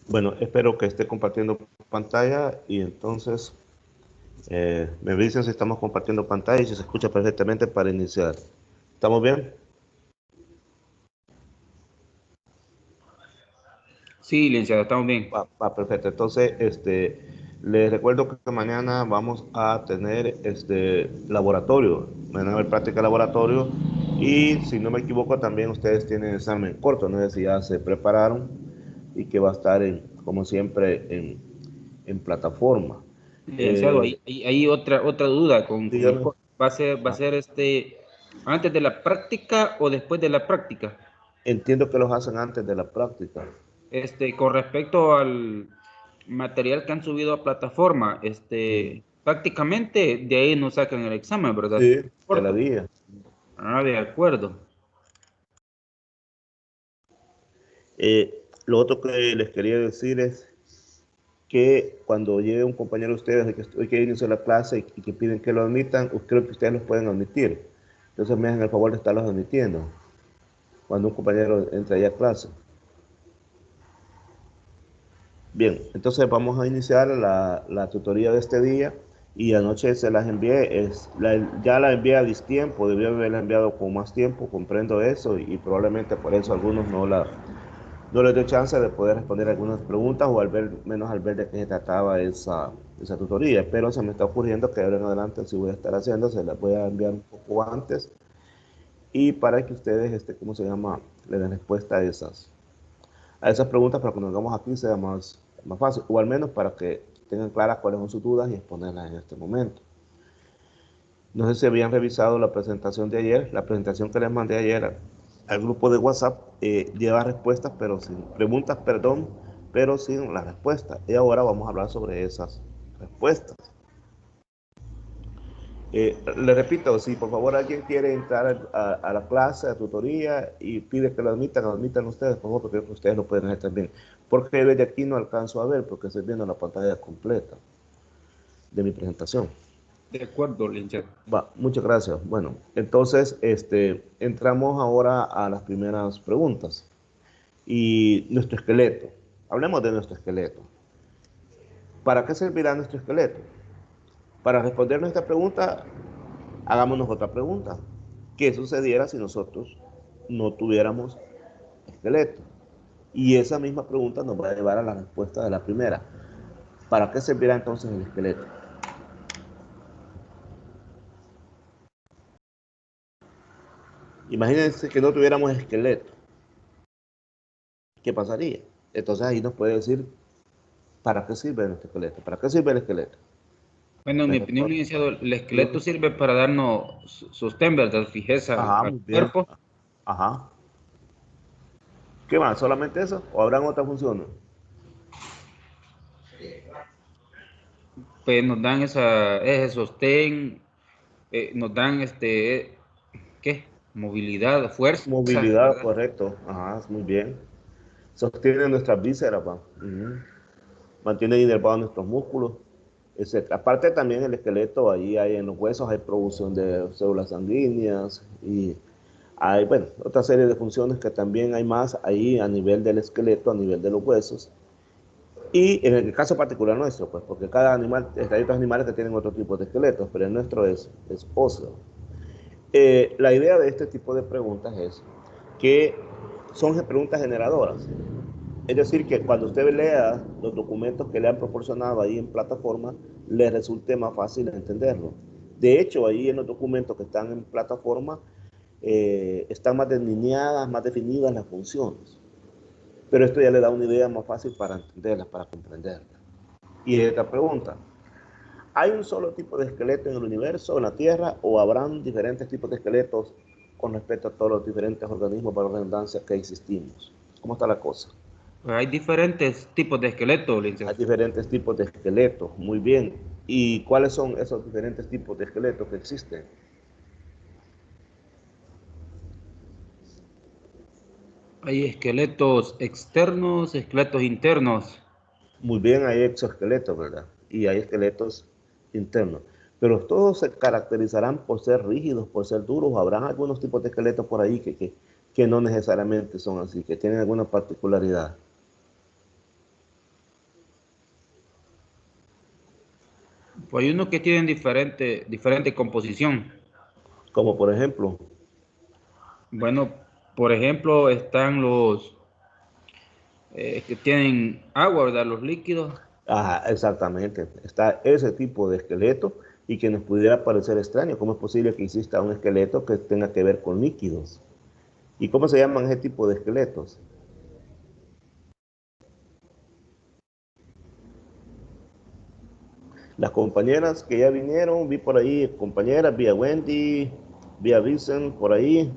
Bueno, espero que esté compartiendo pantalla y entonces me dicen si estamos compartiendo pantalla y si se escucha perfectamente para iniciar. ¿Estamos bien? Sí, licenciado, estamos bien. Perfecto. Entonces, les recuerdo que mañana vamos a tener laboratorio, mañana va a haber práctica de laboratorio y si no me equivoco también ustedes tienen examen corto, no sé si ya se prepararon y que va a estar como siempre en plataforma. Licenciado, Eh, hay otra duda con el dígame. corte. ¿Va a ser antes de la práctica o después de la práctica? Entiendo que los hacen antes de la práctica. Con respecto al material que han subido a plataforma, Ujú. prácticamente de ahí nos sacan el examen, ¿verdad? Sí, de la Corto. guía. Ah, de acuerdo. Lo otro que les quería decir es que cuando llegue un compañero de ustedes que hoy que inició la clase y que piden que lo admitan, creo que ustedes los pueden admitir. Entonces me hacen el favor de estarlos admitiendo cuando un compañero entra ya a clase. Bien, entonces vamos a iniciar la tutoría de este día y anoche se las envié, ya la envié a distiempo, debía haberla enviado con más tiempo, comprendo eso y probablemente por eso algunos no les dio chance de poder responder algunas preguntas o menos al ver de qué se trataba esa tutoría, pero se me está ocurriendo que ahora en adelante si voy a estar haciendo, se las voy a enviar un poco antes y para que ustedes, ¿cómo se llama?, le den respuesta a esas preguntas para que cuando hagamos aquí sea más fácil, o al menos para que tengan claras cuáles son sus dudas y exponerlas en este momento. No sé si habían revisado la presentación de ayer, la presentación que les mandé ayer al grupo de WhatsApp lleva respuestas, pero sin preguntas, perdón, pero sin las respuestas. Y ahora vamos a hablar sobre esas respuestas. Le repito, si por favor alguien quiere entrar a la clase, a tutoría y pide que lo admitan ustedes, por favor, porque creo que ustedes lo pueden hacer también. Porque desde aquí no alcanzo a ver, porque estoy viendo la pantalla completa de mi presentación. De acuerdo, licenciado. Muchas gracias. Bueno, entonces entramos ahora a las primeras preguntas. Y nuestro esqueleto. Hablemos de nuestro esqueleto. ¿Para qué servirá nuestro esqueleto? Para responder nuestra pregunta, hagámonos otra pregunta. ¿Qué sucediera si nosotros no tuviéramos esqueleto? Y esa misma pregunta nos va a llevar a la respuesta de la primera. ¿Para qué servirá entonces el esqueleto? Imagínense que no tuviéramos esqueleto. ¿Qué pasaría? Entonces ahí nos puede decir, ¿para qué sirve nuestro esqueleto? ¿Para qué sirve el esqueleto? Bueno, en mi opinión, licenciado, el esqueleto sirve para darnos sostén, ¿verdad? Fijeza Ajá, al muy bien. cuerpo. Ajá. ¿Qué más? ¿Solamente eso? ¿O habrán otras funciones? Pues nos dan ese sostén, nos dan ¿qué? Movilidad, fuerza, Movilidad, ¿verdad? correcto. Ajá, muy bien. Sostiene nuestras vísceras, pa. Mantiene inervados nuestros músculos, etc. Aparte también el esqueleto, ahí hay en los huesos, hay producción de células sanguíneas y hay, bueno, otra serie de funciones que también hay más ahí a nivel del esqueleto, a nivel de los huesos. Y en el caso particular nuestro, pues, porque cada animal, hay otros animales que tienen otro tipo de esqueletos, pero el nuestro es óseo. La idea de este tipo de preguntas es que son preguntas generadoras. Es decir, que cuando usted lea los documentos que le han proporcionado ahí en plataforma, le resulte más fácil entenderlo. De hecho, ahí en los documentos que están en plataforma, están más delineadas, más definidas las funciones. Pero esto ya le da una idea más fácil para entenderla, para comprenderla. Y esta pregunta, ¿hay un solo tipo de esqueleto en el universo, en la Tierra, o habrán diferentes tipos de esqueletos con respecto a todos los diferentes organismos, para redundancia, que existimos? ¿Cómo está la cosa? Pues hay diferentes tipos de esqueleto, Hay licenciado. diferentes tipos de esqueletos, muy bien. ¿Y cuáles son esos diferentes tipos de esqueletos que existen? Hay esqueletos externos, esqueletos internos. Muy bien, hay exoesqueletos, ¿verdad? Y hay esqueletos internos. Pero todos se caracterizarán por ser rígidos, por ser duros. Habrán algunos tipos de esqueletos por ahí que no necesariamente son así, que tienen alguna particularidad. Pues hay unos que tienen diferente composición. Como por ejemplo, Bueno, por ejemplo, están los que tienen agua, ¿verdad? Los líquidos. ajá, exactamente, está ese tipo de esqueleto y que nos pudiera parecer extraño. ¿Cómo es posible que exista un esqueleto que tenga que ver con líquidos? ¿Y cómo se llaman ese tipo de esqueletos? Las compañeras que ya vinieron, vi por ahí compañeras, vi a Wendy, vi a Vincent por ahí.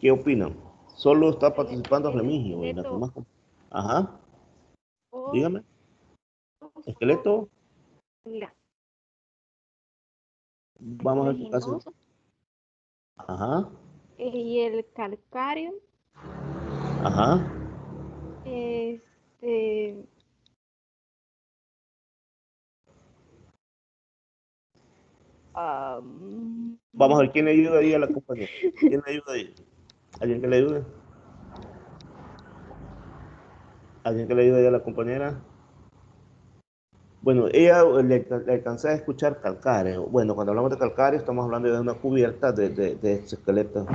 ¿Qué opinan? Solo está participando El Remigio y las esqueleto demás. Ajá, óseo, dígame. Esqueleto, mira, vamos a ver qué caso. gelatinoso, Ajá, y el calcáreo, ajá. este, am, Vamos a ver quién le ayuda ahí a la compañera. ¿Quién le ayuda ahí? ¿Alguien que le ayude? ¿Alguien que le ayude ahí a la compañera? Bueno, ella le alcancé a escuchar calcáreo. Bueno, cuando hablamos de calcáreo estamos hablando de una cubierta de exoesqueletos,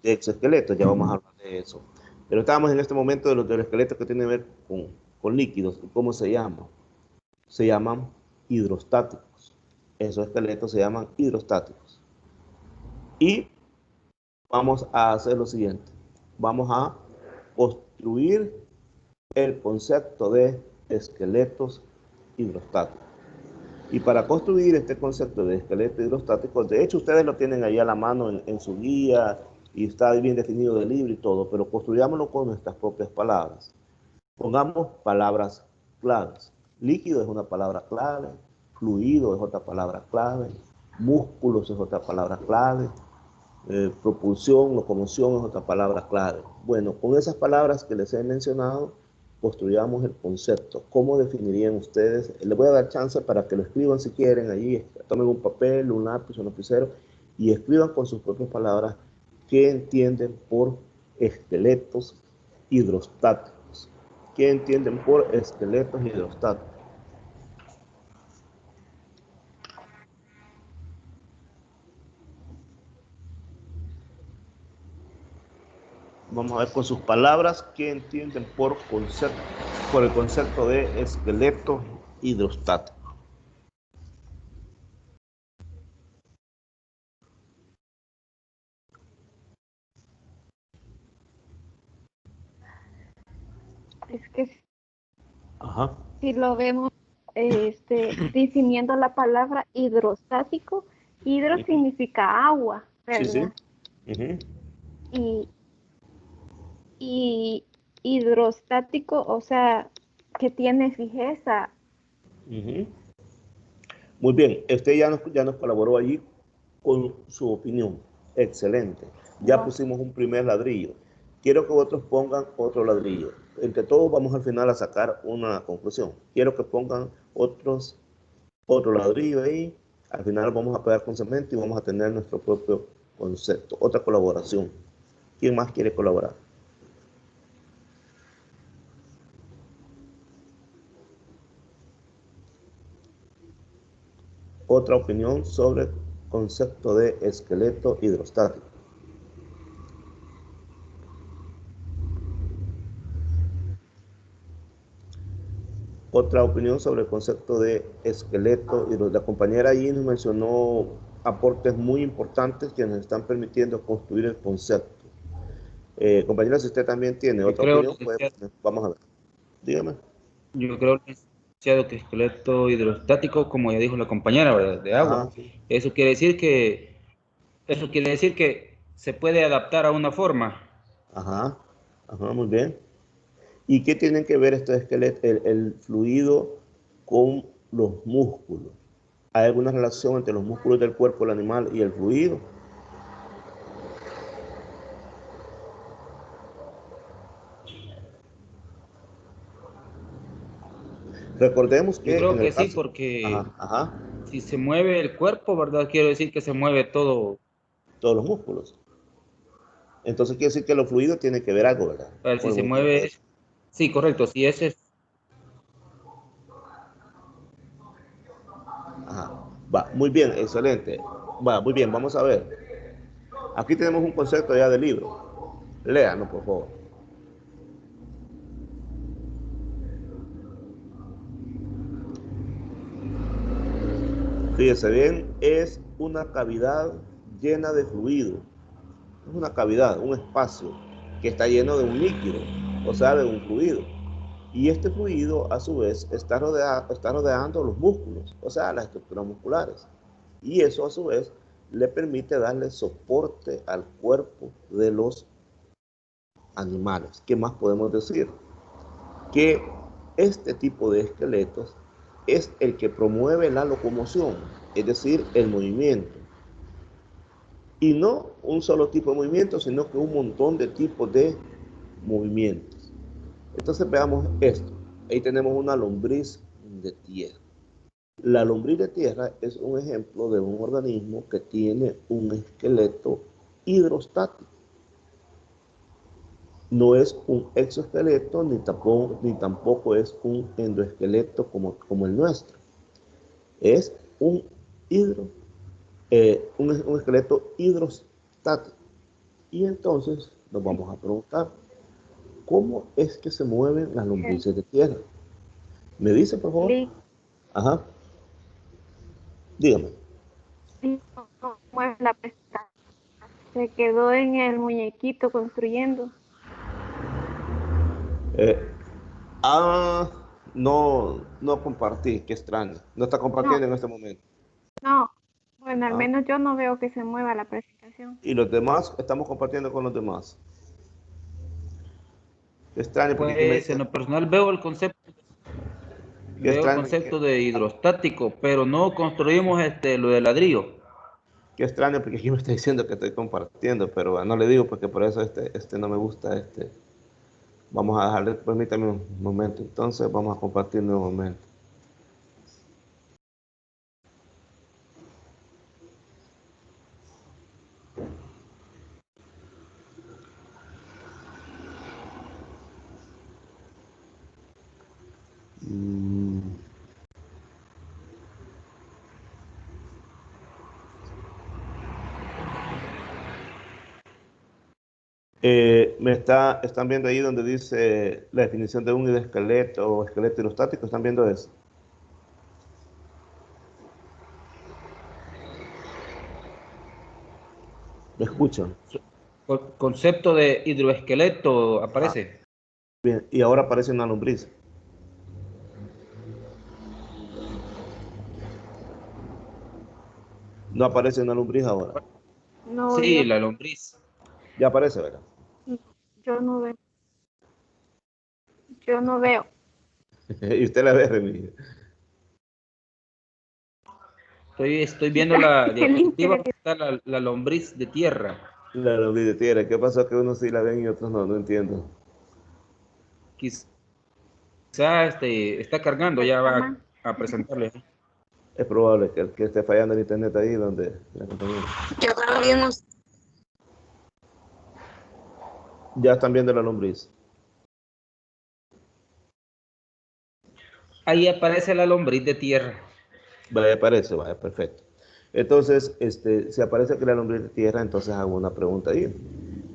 de exoesqueletos, ya vamos a hablar de eso. Pero estábamos en este momento de los esqueletos que tienen que ver con líquidos. ¿Cómo se llaman? Se llaman hidrostáticos. Esos esqueletos se llaman hidrostáticos. Y vamos a hacer lo siguiente. Vamos a construir el concepto de esqueletos hidrostáticos. Y para construir este concepto de esqueleto hidrostático, de hecho ustedes lo tienen ahí a la mano en su guía y está bien definido del libro y todo, pero construyámoslo con nuestras propias palabras. Pongamos palabras claves. Líquido es una palabra clave, fluido es otra palabra clave, músculos es otra palabra clave, propulsión, locomoción es otra palabra clave. Bueno, con esas palabras que les he mencionado, construyamos el concepto. ¿Cómo definirían ustedes? Les voy a dar chance para que lo escriban si quieren allí, tomen un papel, un lápiz, un lapicero y escriban con sus propias palabras qué entienden por esqueletos hidrostáticos. ¿Qué entienden por esqueletos hidrostáticos? Vamos a ver con sus palabras qué entienden por el concepto de esqueleto hidrostático. es que Ajá. si lo vemos, definiendo la palabra hidrostático, hidro significa agua, Sí, sí. ¿verdad? Ujú. Y, y hidrostático, o sea, que tiene fijeza. Ujú. Muy bien, usted ya nos colaboró allí con su opinión. Excelente. Ya No, pusimos un primer ladrillo. Quiero que otros pongan otro ladrillo. Entre todos vamos al final a sacar una conclusión. Quiero que pongan otro ladrillo ahí. Al final vamos a pegar con cemento y vamos a tener nuestro propio concepto. Otra colaboración. ¿Quién más quiere colaborar? Otra opinión sobre el concepto de esqueleto hidrostático. Otra opinión sobre el concepto de esqueleto y la compañera allí nos mencionó aportes muy importantes que nos están permitiendo construir el concepto. Compañera, si usted también tiene Yo otra creo, opinión, pues licenciado, vamos a ver. Dígame. yo creo, licenciado, que esqueleto hidrostático, como ya dijo la compañera, ¿verdad? De agua. Ajá, sí. Eso quiere decir que se puede adaptar a una forma. Ajá, ajá, muy bien. ¿Y qué tienen que ver estos esqueletos, el fluido con los músculos? ¿Hay alguna relación entre los músculos del cuerpo del animal y el fluido? Recordemos Yo que creo en el que sí, caso, porque ajá, ajá, si se mueve el cuerpo, ¿verdad? Quiero decir que se mueve todo. todos los músculos. Entonces quiere decir que los fluidos tienen que ver algo, ¿verdad? A ver, Con si el se movimiento de mueve, eso. sí, correcto. Si ese es Ajá. Va, muy bien, excelente. Va, muy bien, vamos a ver. Aquí tenemos un concepto ya del libro. Léanos, por favor. Fíjese bien, es una cavidad llena de fluido. Es una cavidad, un espacio que está lleno de un líquido, o sea, de un fluido. Y este fluido, a su vez, está rodeando los músculos, o sea, las estructuras musculares. Y eso, a su vez, le permite darle soporte al cuerpo de los animales. ¿Qué más podemos decir? Que este tipo de esqueletos es el que promueve la locomoción, es decir, el movimiento. Y no un solo tipo de movimiento, sino que un montón de tipos de movimientos. Entonces veamos esto. Ahí tenemos una lombriz de tierra. La lombriz de tierra es un ejemplo de un organismo que tiene un esqueleto hidrostático. No es un exoesqueleto ni tampoco es un endoesqueleto como el nuestro. Es un, hidro, un esqueleto hidrostático. Y entonces nos vamos a preguntar, ¿cómo es que se mueven las lombrices de tierra? ¿Me dice, por favor? Ajá. Dígame. Mueve la pestaña. Se quedó en el muñequito construyendo. Eh, no compartí, qué extraño. No está No, compartiendo en este momento. no. Bueno, al Ah, menos yo no veo que se mueva la presentación. y los demás, estamos compartiendo con los demás. Qué extraño, porque aquí me Pues en dice, lo personal veo el concepto, qué veo el extraño, concepto de hidrostático, pero no construimos lo de ladrillo. qué extraño, porque aquí me está diciendo que estoy compartiendo, pero no le digo porque por eso este no me gusta. Vamos a dejarle, permítame un momento, entonces vamos a compartir nuevamente. Mm. Están viendo ahí donde dice la definición de un esqueleto o esqueleto hidrostático, ¿están viendo eso? ¿Me escuchan? Concepto de hidroesqueleto Ah, aparece. bien, y ahora aparece una lombriz. No aparece una lombriz ahora. No, Sí, la lombriz. Ya aparece, ¿verdad? yo no veo. Yo no veo. Y usted la ve, Remy. Estoy viendo la El link diapositiva que donde está la lombriz de tierra. La lombriz de tierra. ¿Qué pasó que unos sí la ven y otros no? No entiendo. Quizá está cargando, ya va reclama. a presentarle. Es probable que esté fallando el internet ahí donde la compañía. Yo todavía no sé. Ya están viendo la lombriz. Ahí aparece la lombriz de tierra. Vaya, aparece, vaya, perfecto. Entonces, si aparece que la lombriz de tierra, entonces hago una pregunta ahí.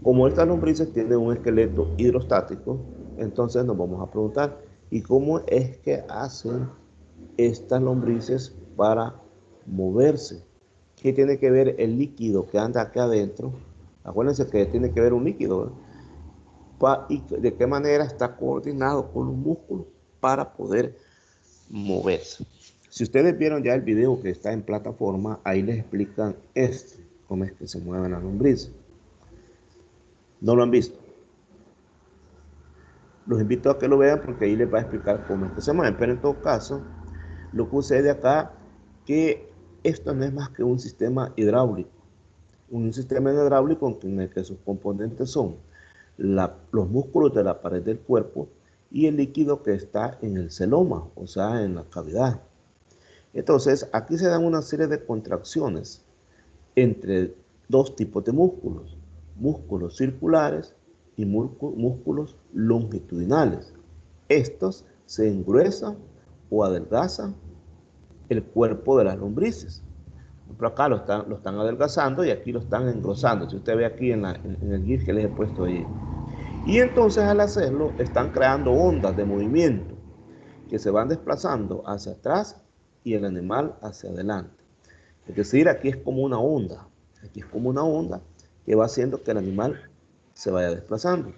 Como estas lombrices tienen un esqueleto hidrostático, entonces nos vamos a preguntar, ¿y cómo es que hacen estas lombrices para moverse? ¿Qué tiene que ver el líquido que anda acá adentro? Acuérdense que tiene que ver un líquido, ¿verdad? ¿Y de qué manera está coordinado con los músculos para poder moverse? Si ustedes vieron ya el video que está en plataforma, ahí les explican esto, cómo es que se mueven las lombrices. ¿No lo han visto? Los invito a que lo vean porque ahí les va a explicar cómo es que se mueven. Pero en todo caso, lo que sucede acá, que esto no es más que un sistema hidráulico. Un sistema hidráulico en el que sus componentes son los músculos de la pared del cuerpo y el líquido que está en el celoma, o sea, en la cavidad. Entonces, aquí se dan una serie de contracciones entre dos tipos de músculos, músculos circulares y músculos longitudinales. Estos se engruesan o adelgazan el cuerpo de las lombrices. Por acá lo están adelgazando y aquí lo están engrosando. Si usted ve aquí en el GIF que les he puesto ahí. Y entonces al hacerlo están creando ondas de movimiento que se van desplazando hacia atrás y el animal hacia adelante. Es decir, aquí es como una onda. Aquí es como una onda que va haciendo que el animal se vaya desplazando.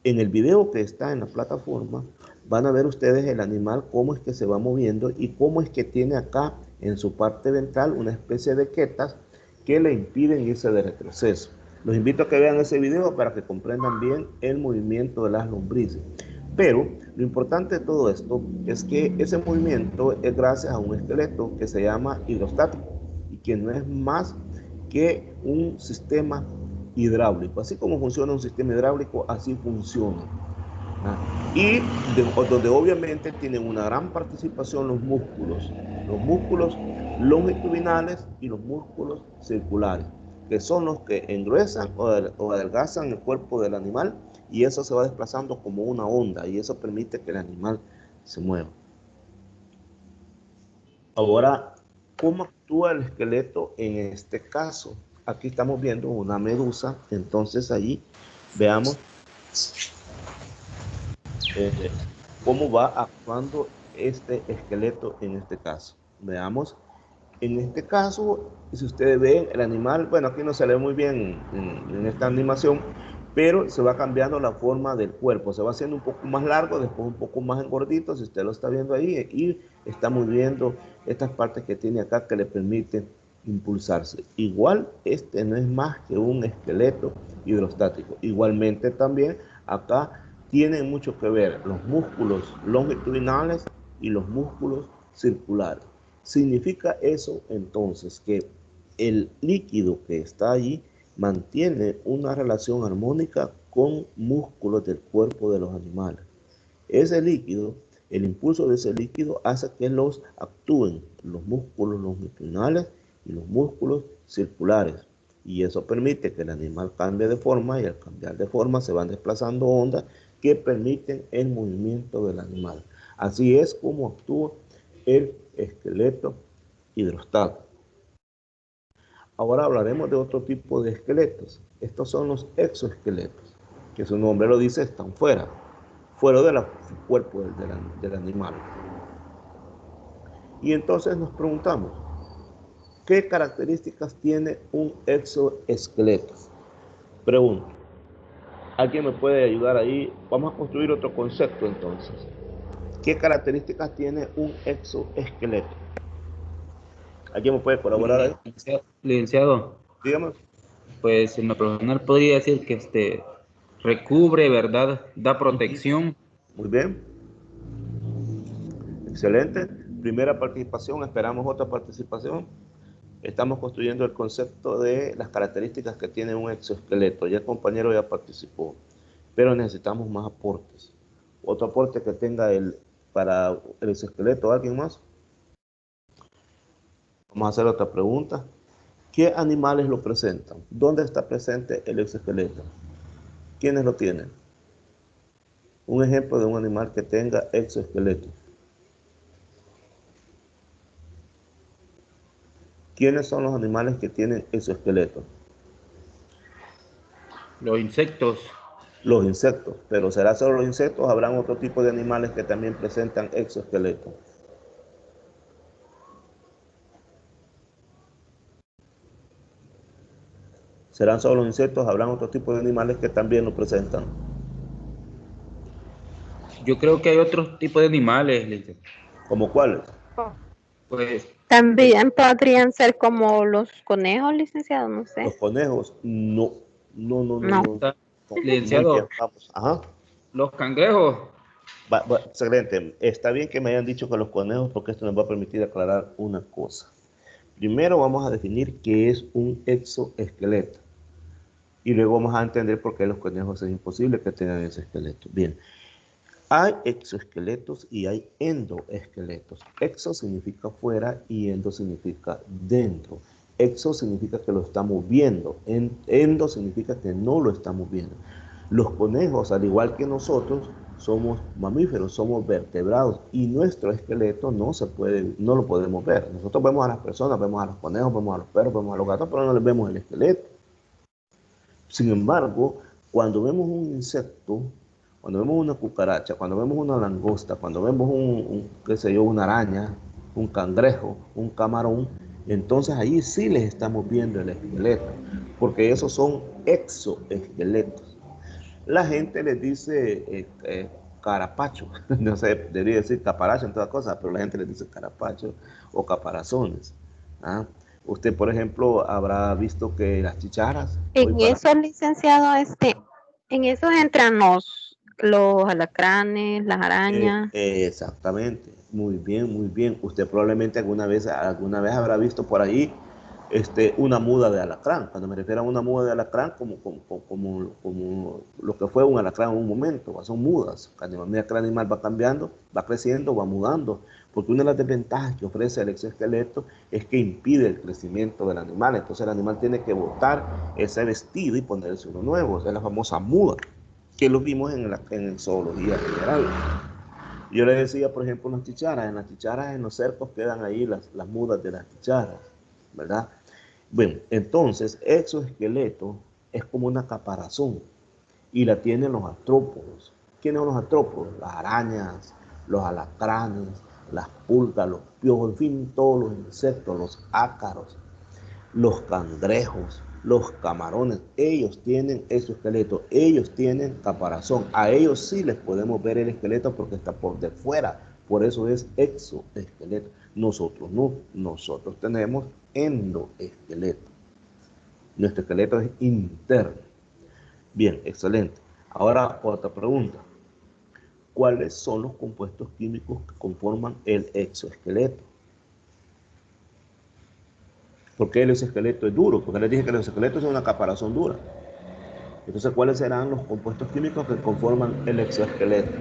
En el video que está en la plataforma van a ver ustedes el animal cómo es que se va moviendo y cómo es que tiene acá en su parte ventral una especie de quetas que le impiden irse de retroceso. Los invito a que vean ese video para que comprendan bien el movimiento de las lombrices. Pero lo importante de todo esto es que ese movimiento es gracias a un esqueleto que se llama hidrostático y que no es más que un sistema hidráulico. Así como funciona un sistema hidráulico, así funciona. Y donde obviamente tienen una gran participación los músculos longitudinales y los músculos circulares, que son los que engruesan o adelgazan el cuerpo del animal, y eso se va desplazando como una onda y eso permite que el animal se mueva. Ahora, ¿cómo actúa el esqueleto en este caso? Aquí estamos viendo una medusa, entonces allí veamos cómo va actuando este esqueleto en este caso. Veamos, en este caso, si ustedes ven el animal, bueno, aquí no se ve muy bien en esta animación, pero se va cambiando la forma del cuerpo, se va haciendo un poco más largo, después un poco más engordito, si usted lo está viendo ahí, y está moviendo estas partes que tiene acá que le permiten impulsarse. Igual, este no es más que un esqueleto hidrostático. Igualmente también acá tienen mucho que ver los músculos longitudinales y los músculos circulares. Significa eso entonces que el líquido que está allí mantiene una relación armónica con músculos del cuerpo de los animales. Ese líquido, el impulso de ese líquido hace que los actúen los músculos longitudinales y los músculos circulares. Y eso permite que el animal cambie de forma, y al cambiar de forma se van desplazando ondas que permiten el movimiento del animal. Así es como actúa el esqueleto hidrostático. Ahora hablaremos de otro tipo de esqueletos. Estos son los exoesqueletos, que su nombre lo dice, están fuera del cuerpo del animal. Y entonces nos preguntamos, ¿qué características tiene un exoesqueleto? Pregunto, ¿alguien me puede ayudar ahí? Vamos a construir otro concepto entonces. ¿Qué características tiene un exoesqueleto? ¿Alguien me puede colaborar ahí? Licenciado, Dígame. pues en lo personal podría decir que recubre, ¿verdad? Da protección. Muy bien. Excelente. Primera participación, esperamos otra participación. Estamos construyendo el concepto de las características que tiene un exoesqueleto. Ya el compañero ya participó, pero necesitamos más aportes. Otro aporte que tenga para el exoesqueleto, ¿alguien más? Vamos a hacer otra pregunta. ¿Qué animales lo presentan? ¿Dónde está presente el exoesqueleto? ¿Quiénes lo tienen? Un ejemplo de un animal que tenga exoesqueleto. ¿Quiénes son los animales que tienen exoesqueleto? Los insectos. Los insectos, pero ¿será solo los insectos? ¿Habrán otro tipo de animales que también presentan exoesqueleto? ¿Serán solo los insectos? ¿Habrán otro tipo de animales que también lo presentan? Yo creo que hay otros tipos de animales, licenciado. ¿Cómo cuáles? Pues También podrían ser como los conejos, licenciado, no sé. Los conejos, no. No. Muy bien, licenciado, vamos. Ajá. los cangrejos. Excelente. Está bien que me hayan dicho que los conejos, porque esto nos va a permitir aclarar una cosa. Primero vamos a definir qué es un exoesqueleto. Y luego vamos a entender por qué los conejos es imposible que tengan ese esqueleto. Bien. Hay exoesqueletos y hay endoesqueletos. Exo significa fuera y endo significa dentro. Exo significa que lo estamos viendo. Endo significa que no lo estamos viendo. Los conejos, al igual que nosotros, somos mamíferos, somos vertebrados y nuestro esqueleto no lo podemos ver. Nosotros vemos a las personas, vemos a los conejos, vemos a los perros, vemos a los gatos, pero no les vemos el esqueleto. Sin embargo, cuando vemos un insecto, cuando vemos una cucaracha, cuando vemos una langosta, cuando vemos qué sé yo, una araña, un cangrejo, un camarón, entonces ahí sí les estamos viendo el esqueleto, porque esos son exoesqueletos. La gente les dice carapacho, no sé, debería decir caparacho en todas cosas, pero la gente les dice carapacho o caparazones. ¿Ah? Usted, por ejemplo, habrá visto que las chicharras, hoy En para... eso, licenciado, en eso entran los alacranes, las arañas. Exactamente, muy bien, muy bien. Usted probablemente alguna vez habrá visto por ahí una muda de alacrán. Cuando me refiero a una muda de alacrán, como lo que fue un alacrán en un momento, son mudas. Cada medida que el animal va cambiando, va creciendo, va mudando. Porque una de las desventajas que ofrece el exoesqueleto es que impide el crecimiento del animal. Entonces el animal tiene que botar ese vestido y ponerse uno nuevo. Esa es la famosa muda, que lo vimos en zoología general. Yo le decía, por ejemplo, en las chicharas en los cercos quedan ahí las mudas de las chicharas, ¿verdad? Bueno, entonces, exoesqueleto es como una caparazón y la tienen los artrópodos. ¿Quiénes son los artrópodos? Las arañas, los alacranes, las pulgas, los piojos, en fin, todos los insectos, los ácaros, los cangrejos, los camarones, ellos tienen exoesqueleto, ellos tienen caparazón. A ellos sí les podemos ver el esqueleto porque está por de fuera, por eso es exoesqueleto. Nosotros no, nosotros tenemos endoesqueleto. Nuestro esqueleto es interno. Bien, excelente. Ahora otra pregunta. ¿Cuáles son los compuestos químicos que conforman el exoesqueleto? Porque el exoesqueleto es duro, porque les dije que el exoesqueleto es una caparazón dura. Entonces, ¿cuáles serán los compuestos químicos que conforman el exoesqueleto?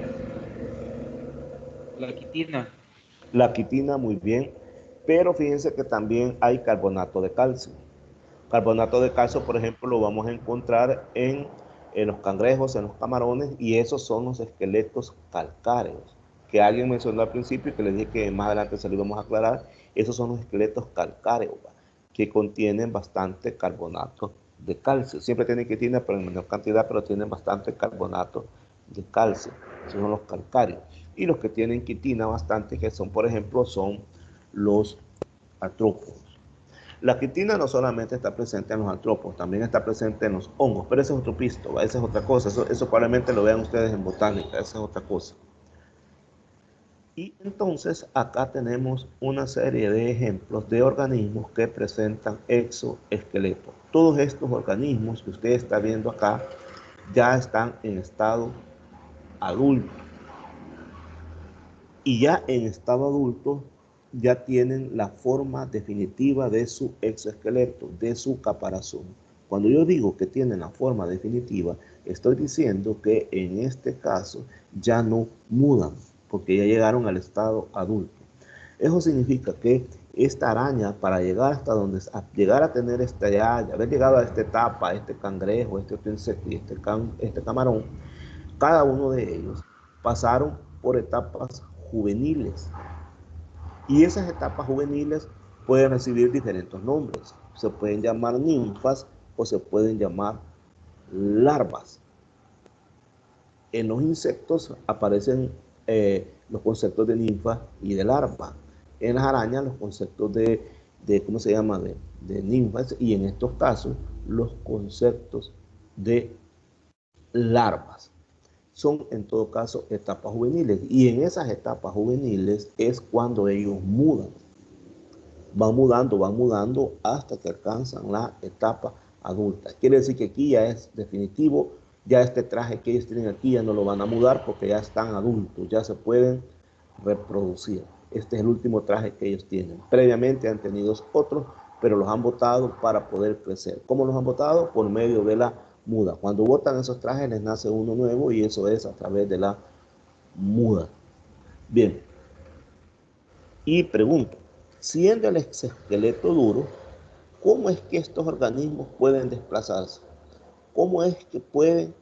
La quitina. La quitina, muy bien, pero fíjense que también hay carbonato de calcio. Carbonato de calcio, por ejemplo, lo vamos a encontrar en los cangrejos, en los camarones, y esos son los esqueletos calcáreos, que alguien mencionó al principio y que le dije que más adelante se lo íbamos a aclarar. Esos son los esqueletos calcáreos, que contienen bastante carbonato de calcio. Siempre tienen quitina, pero en menor cantidad, pero tienen bastante carbonato de calcio. Esos son los calcáreos. Y los que tienen quitina bastante, que son, por ejemplo, son los artrópodos. La quitina no solamente está presente en los artrópodos, también está presente en los hongos, pero ese es otro pisto, esa es otra cosa, eso probablemente lo vean ustedes en botánica, esa es otra cosa. Y entonces acá tenemos una serie de ejemplos de organismos que presentan exoesqueleto. Todos estos organismos que usted está viendo acá ya están en estado adulto. Y ya en estado adulto ya tienen la forma definitiva de su exoesqueleto, de su caparazón. Cuando yo digo que tienen la forma definitiva, estoy diciendo que en este caso ya no mudan, porque ya llegaron al estado adulto. Eso significa que esta araña, para llegar hasta donde, llegar a tener haber llegado a esta etapa, este cangrejo, este otro insecto y este camarón, cada uno de ellos pasaron por etapas juveniles. Y esas etapas juveniles pueden recibir diferentes nombres. Se pueden llamar ninfas o se pueden llamar larvas. En los insectos aparecen los conceptos de ninfa y de larva. En las arañas los conceptos ¿cómo se llama? De ninfas, y en estos casos los conceptos de larvas. Son en todo caso etapas juveniles, y en esas etapas juveniles es cuando ellos mudan. Van mudando hasta que alcanzan la etapa adulta. Quiere decir que aquí ya es definitivo, ya este traje que ellos tienen aquí ya no lo van a mudar porque ya están adultos, ya se pueden reproducir. Este es el último traje que ellos tienen. Previamente han tenido otros, pero los han botado para poder crecer. ¿Cómo los han botado? Por medio de la muda. Cuando botan esos trajes les nace uno nuevo, y eso es a través de la muda. Bien. Y pregunto, siendo el exoesqueleto duro, ¿cómo es que estos organismos pueden desplazarse? ¿Cómo es que pueden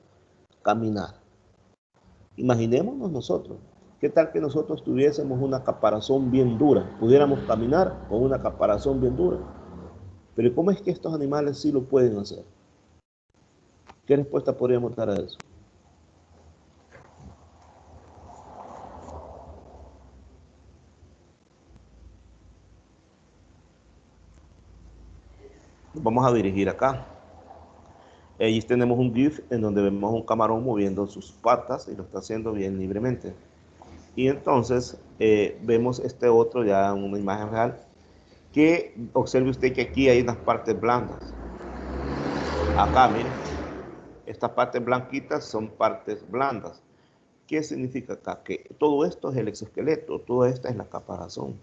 caminar. Imaginémonos nosotros, ¿qué tal que nosotros tuviésemos una caparazón bien dura? Pudiéramos caminar con una caparazón bien dura. Pero ¿cómo es que estos animales sí lo pueden hacer? ¿Qué respuesta podríamos dar a eso? Nos vamos a dirigir acá. Allí tenemos un GIF en donde vemos un camarón moviendo sus patas y lo está haciendo bien libremente. Y entonces vemos este otro ya en una imagen real, que observe usted que aquí hay unas partes blandas. Acá, miren, estas partes blanquitas son partes blandas. ¿Qué significa acá? Que todo esto es el exoesqueleto, toda esta es la caparazón.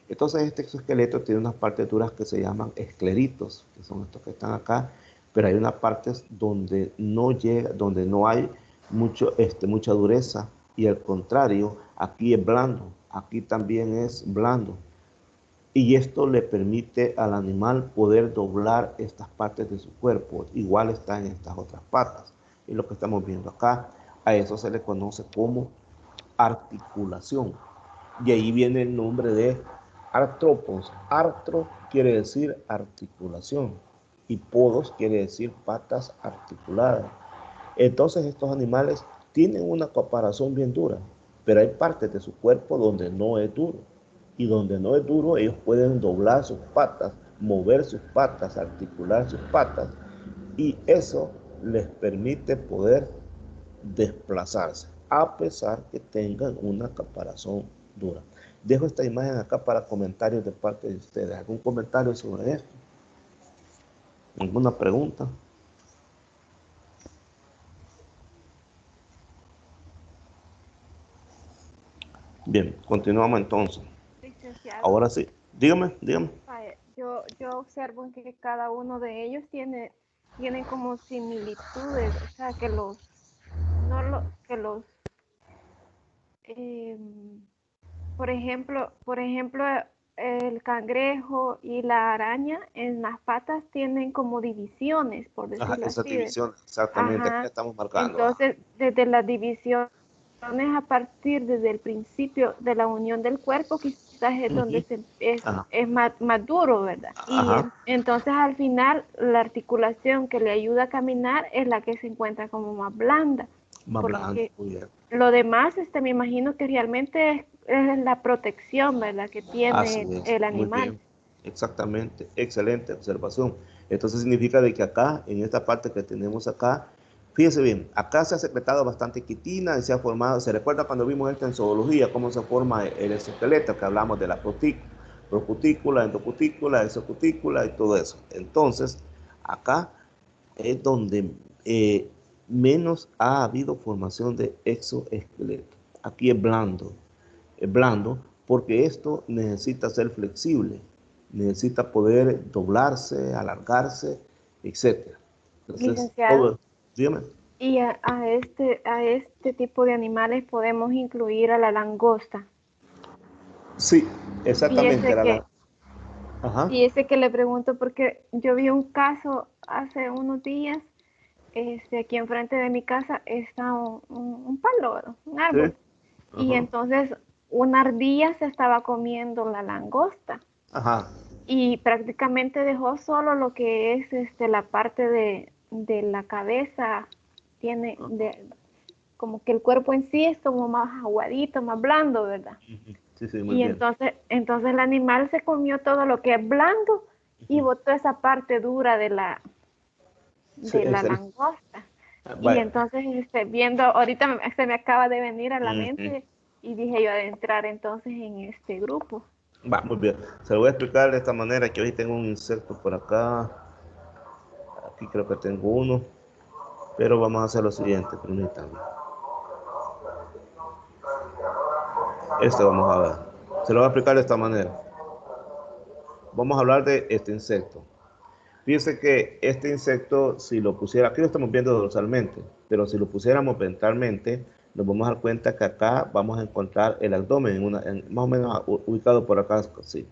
Entonces este exoesqueleto tiene unas partes duras que se llaman escleritos, que son estos que están acá, pero hay unas partes donde no llega, donde no hay mucha dureza, y al contrario, aquí es blando, aquí también es blando. Y esto le permite al animal poder doblar estas partes de su cuerpo. Igual está en estas otras patas. Y lo que estamos viendo acá, a eso se le conoce como articulación. Y ahí viene el nombre de artrópodos. Artro quiere decir articulación. Y podos quiere decir patas articuladas. Entonces estos animales tienen una caparazón bien dura, pero hay partes de su cuerpo donde no es duro. Y donde no es duro, ellos pueden doblar sus patas, mover sus patas, articular sus patas, y eso les permite poder desplazarse, a pesar que tengan una caparazón dura. Dejo esta imagen acá para comentarios de parte de ustedes. ¿Algún comentario sobre esto? ¿Alguna pregunta? Bien, continuamos entonces. Licenciado, Ahora sí, dígame. yo observo que cada uno de ellos tienen como similitudes, o sea, que por ejemplo, el cangrejo y la araña en las patas tienen como divisiones, por decirlo Esa así. división, exactamente, aquí Ajá. estamos marcando. Entonces, desde las divisiones a partir desde el principio de la unión del cuerpo, quizás es donde es más duro, ¿verdad? Y entonces al final la articulación que le ayuda a caminar es la que se encuentra como más blanda. Más blando, Porque muy bien. lo demás, me imagino que realmente es la protección, ¿verdad? Que Así tiene es, el muy animal. bien. Exactamente, excelente observación. Entonces significa de que acá, en esta parte que tenemos acá, fíjese bien, acá se ha secretado bastante quitina y se ha formado, se recuerda cuando vimos esto en zoología, cómo se forma el exoesqueleto, que hablamos de la procutícula, endocutícula, exocutícula y todo eso. Entonces, acá es donde menos ha habido formación de exoesqueleto. Aquí es blando, porque esto necesita ser flexible, necesita poder doblarse, alargarse, etc. Entonces, Licenciado, todo, dígame. y a este tipo de animales podemos incluir a la langosta. Sí, exactamente. Fíjese Ajá. que le pregunto porque yo vi un caso hace unos días, aquí enfrente de mi casa está un palo, un Sí. árbol, y Ajá. entonces una ardilla se estaba comiendo la langosta Ajá. y prácticamente dejó solo lo que es la parte de la cabeza, tiene como que el cuerpo en sí es como más aguadito, más blando, ¿verdad? Sí, sí, muy Y bien. entonces el animal se comió todo lo que es blando y botó esa parte dura de Sí, la excelente. langosta. Y Vaya. entonces, viendo, ahorita se me acaba de venir a la Ujú. mente y dije yo de entrar entonces en este grupo. Va, muy bien. Se lo voy a explicar de esta manera, que hoy tengo un insecto por acá. Aquí creo que tengo uno. Pero vamos a hacer lo siguiente, permítanme. Vamos a ver. Se lo voy a explicar de esta manera. Vamos a hablar de este insecto. Fíjense que este insecto, si lo pusiera, aquí lo estamos viendo dorsalmente, pero si lo pusiéramos ventralmente, nos vamos a dar cuenta que acá vamos a encontrar el abdomen, más o menos ubicado por acá, sí.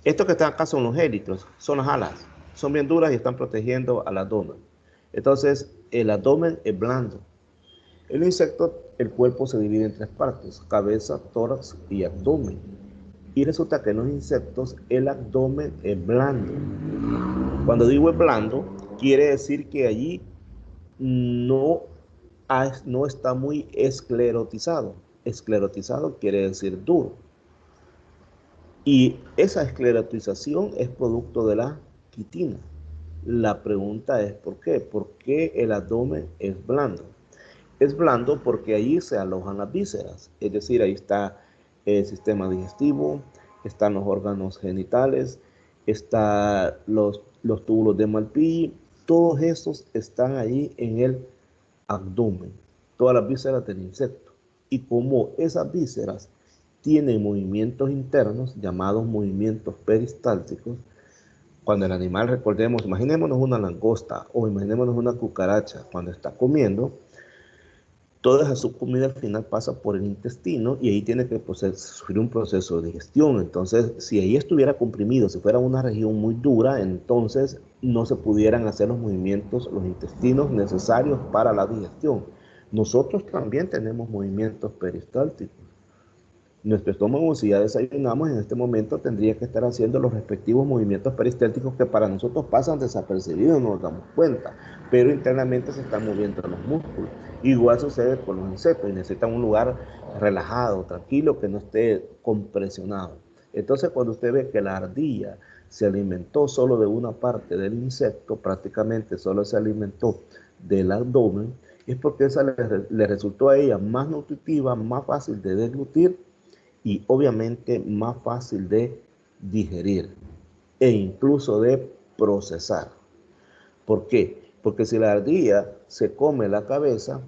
Estos que están acá son los élitros, son las alas, son bien duras y están protegiendo al abdomen. Entonces, el abdomen es blando. El insecto, el cuerpo se divide en tres partes: cabeza, tórax y abdomen. Y resulta que en los insectos el abdomen es blando. Cuando digo es blando, quiere decir que allí no está muy esclerotizado. Esclerotizado quiere decir duro. Y esa esclerotización es producto de la quitina. La pregunta es ¿por qué? ¿Por qué el abdomen es blando? Es blando porque allí se alojan las vísceras, es decir, ahí está el sistema digestivo, están los órganos genitales, están los túbulos de Malpighi, todos esos están allí en el abdomen, todas las vísceras del insecto. Y como esas vísceras tienen movimientos internos llamados movimientos peristálticos, cuando el animal, recordemos, imaginémonos una langosta o imaginémonos una cucaracha, cuando está comiendo, toda su comida al final pasa por el intestino y ahí tiene que sufrir un proceso de digestión. Entonces, si ahí estuviera comprimido, si fuera una región muy dura, entonces no se pudieran hacer los movimientos, los intestinos necesarios para la digestión. Nosotros también tenemos movimientos peristálticos. Nuestro estómago, si ya desayunamos, en este momento tendría que estar haciendo los respectivos movimientos peristálticos que para nosotros pasan desapercibidos, no nos damos cuenta, pero internamente se están moviendo los músculos. Igual sucede con los insectos, y necesitan un lugar relajado, tranquilo, que no esté compresionado. Entonces, cuando usted ve que la ardilla se alimentó solo de una parte del insecto, prácticamente solo se alimentó del abdomen, es porque esa le resultó a ella más nutritiva, más fácil de deglutir y obviamente más fácil de digerir e incluso de procesar. ¿Por qué? Porque si la ardilla se come la cabeza,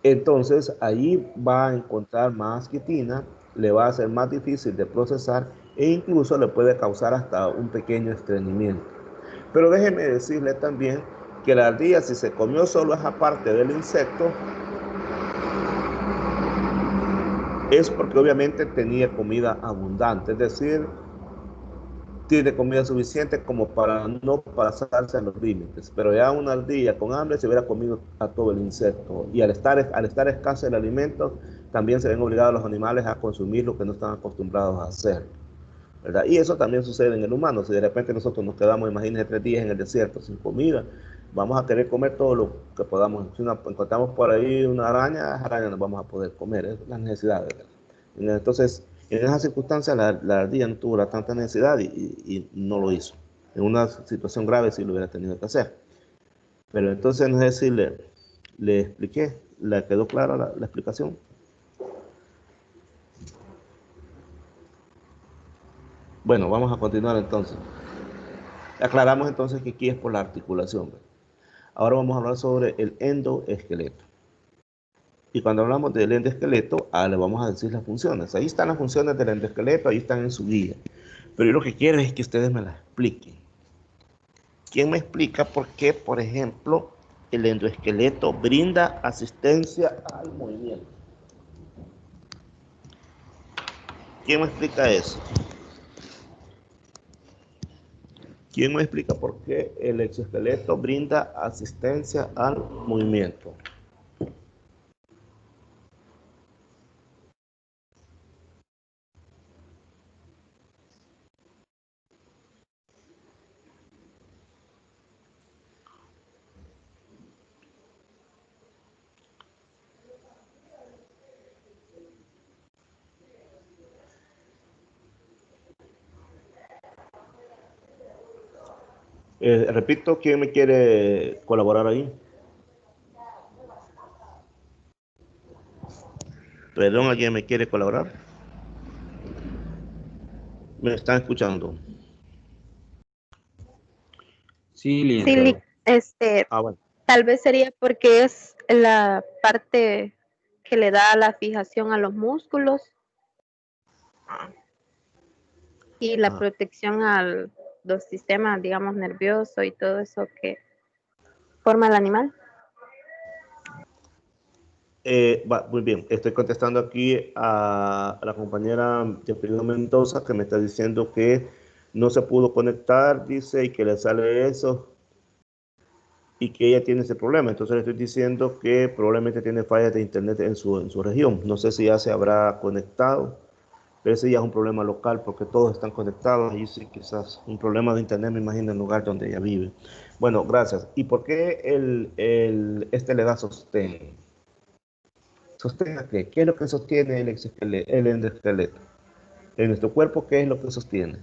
entonces allí va a encontrar más quitina, le va a ser más difícil de procesar e incluso le puede causar hasta un pequeño estreñimiento. Pero déjeme decirle también que la ardilla, si se comió solo esa parte del insecto, es porque obviamente tenía comida abundante, es decir, tiene comida suficiente como para no pasarse a los límites. Pero ya una ardilla con hambre se hubiera comido a todo el insecto. Y al estar escaso el alimento, también se ven obligados los animales a consumir lo que no están acostumbrados a hacer, ¿verdad? Y eso también sucede en el humano. Si de repente nosotros nos quedamos, imagínense, 3 días en el desierto sin comida, vamos a querer comer todo lo que podamos. Si encontramos por ahí una araña nos vamos a poder comer. Es la necesidad, ¿verdad? Entonces, en esas circunstancias, la ardilla no tuvo tanta necesidad y no lo hizo. En una situación grave sí lo hubiera tenido que hacer. Pero entonces, no sé si le expliqué, ¿le quedó clara la explicación? Bueno, vamos a continuar entonces. Aclaramos entonces que aquí es por la articulación. Ahora vamos a hablar sobre el endoesqueleto. Y cuando hablamos del endoesqueleto, le vamos a decir las funciones. Ahí están las funciones del endoesqueleto, ahí están en su guía. Pero yo lo que quiero es que ustedes me las expliquen. ¿Quién me explica por qué, por ejemplo, el endoesqueleto brinda asistencia al movimiento? ¿Quién me explica eso? ¿Quién me explica por qué el exoesqueleto brinda asistencia al movimiento? Repito, ¿quién me quiere colaborar ahí? Perdón, ¿alguien me quiere colaborar? ¿Me están escuchando? Sí, licenciado. Bueno. Tal vez sería porque es la parte que le da la fijación a los músculos y la protección a los sistemas, digamos, nervioso y todo eso que forma el animal. Muy bien, estoy contestando aquí a la compañera Jeffrey Mendoza, que me está diciendo que no se pudo conectar, dice, y que le sale eso. y que ella tiene ese problema. Entonces le estoy diciendo que probablemente tiene fallas de internet en su región. No sé si ya se habrá conectado, pero ese ya es un problema local porque todos están conectados. Ahí sí quizás un problema de internet, me imagino, en el lugar donde ella vive. Bueno, gracias. ¿Y por qué este le da sostén? ¿Sostén a qué? ¿Qué es lo que sostiene el endoesqueleto? En nuestro cuerpo, ¿qué es lo que sostiene?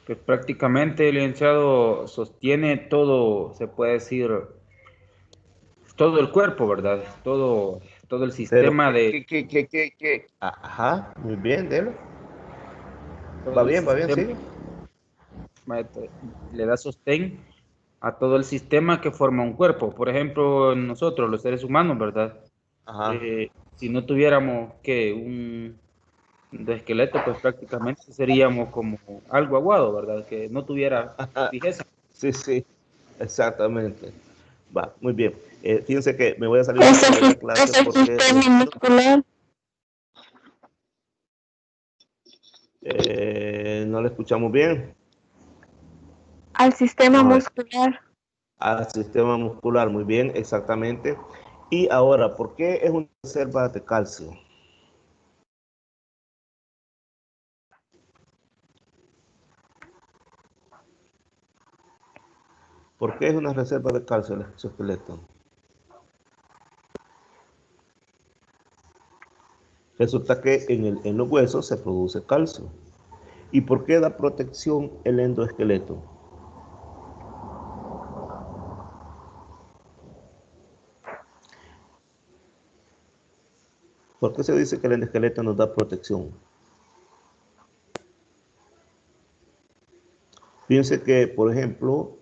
Pues prácticamente el licenciado sostiene todo, se puede decir, todo el cuerpo, ¿verdad? Todo el Pero, sistema de, ¿qué? Ajá, muy bien, Delo. todo el Va bien, sistema, sigue. le da sostén a todo el sistema que forma un cuerpo. Por ejemplo, nosotros, los seres humanos, ¿verdad? Ajá. Si no tuviéramos que un esqueleto, pues prácticamente seríamos como algo aguado, ¿verdad? Que no tuviera fijeza. Sí, sí, exactamente. Va, muy bien. Fíjense que me voy a salir un poco de la clase porque no le escuchamos bien. Al sistema Vamos a ver. muscular. Al sistema muscular, muy bien, exactamente. Y ahora, ¿por qué es una reserva de calcio? ¿Por qué es una reserva de calcio el exoesqueleto? Resulta que en los huesos se produce calcio. ¿Y por qué da protección el endoesqueleto? ¿Por qué se dice que el endoesqueleto nos da protección? Fíjense que, por ejemplo,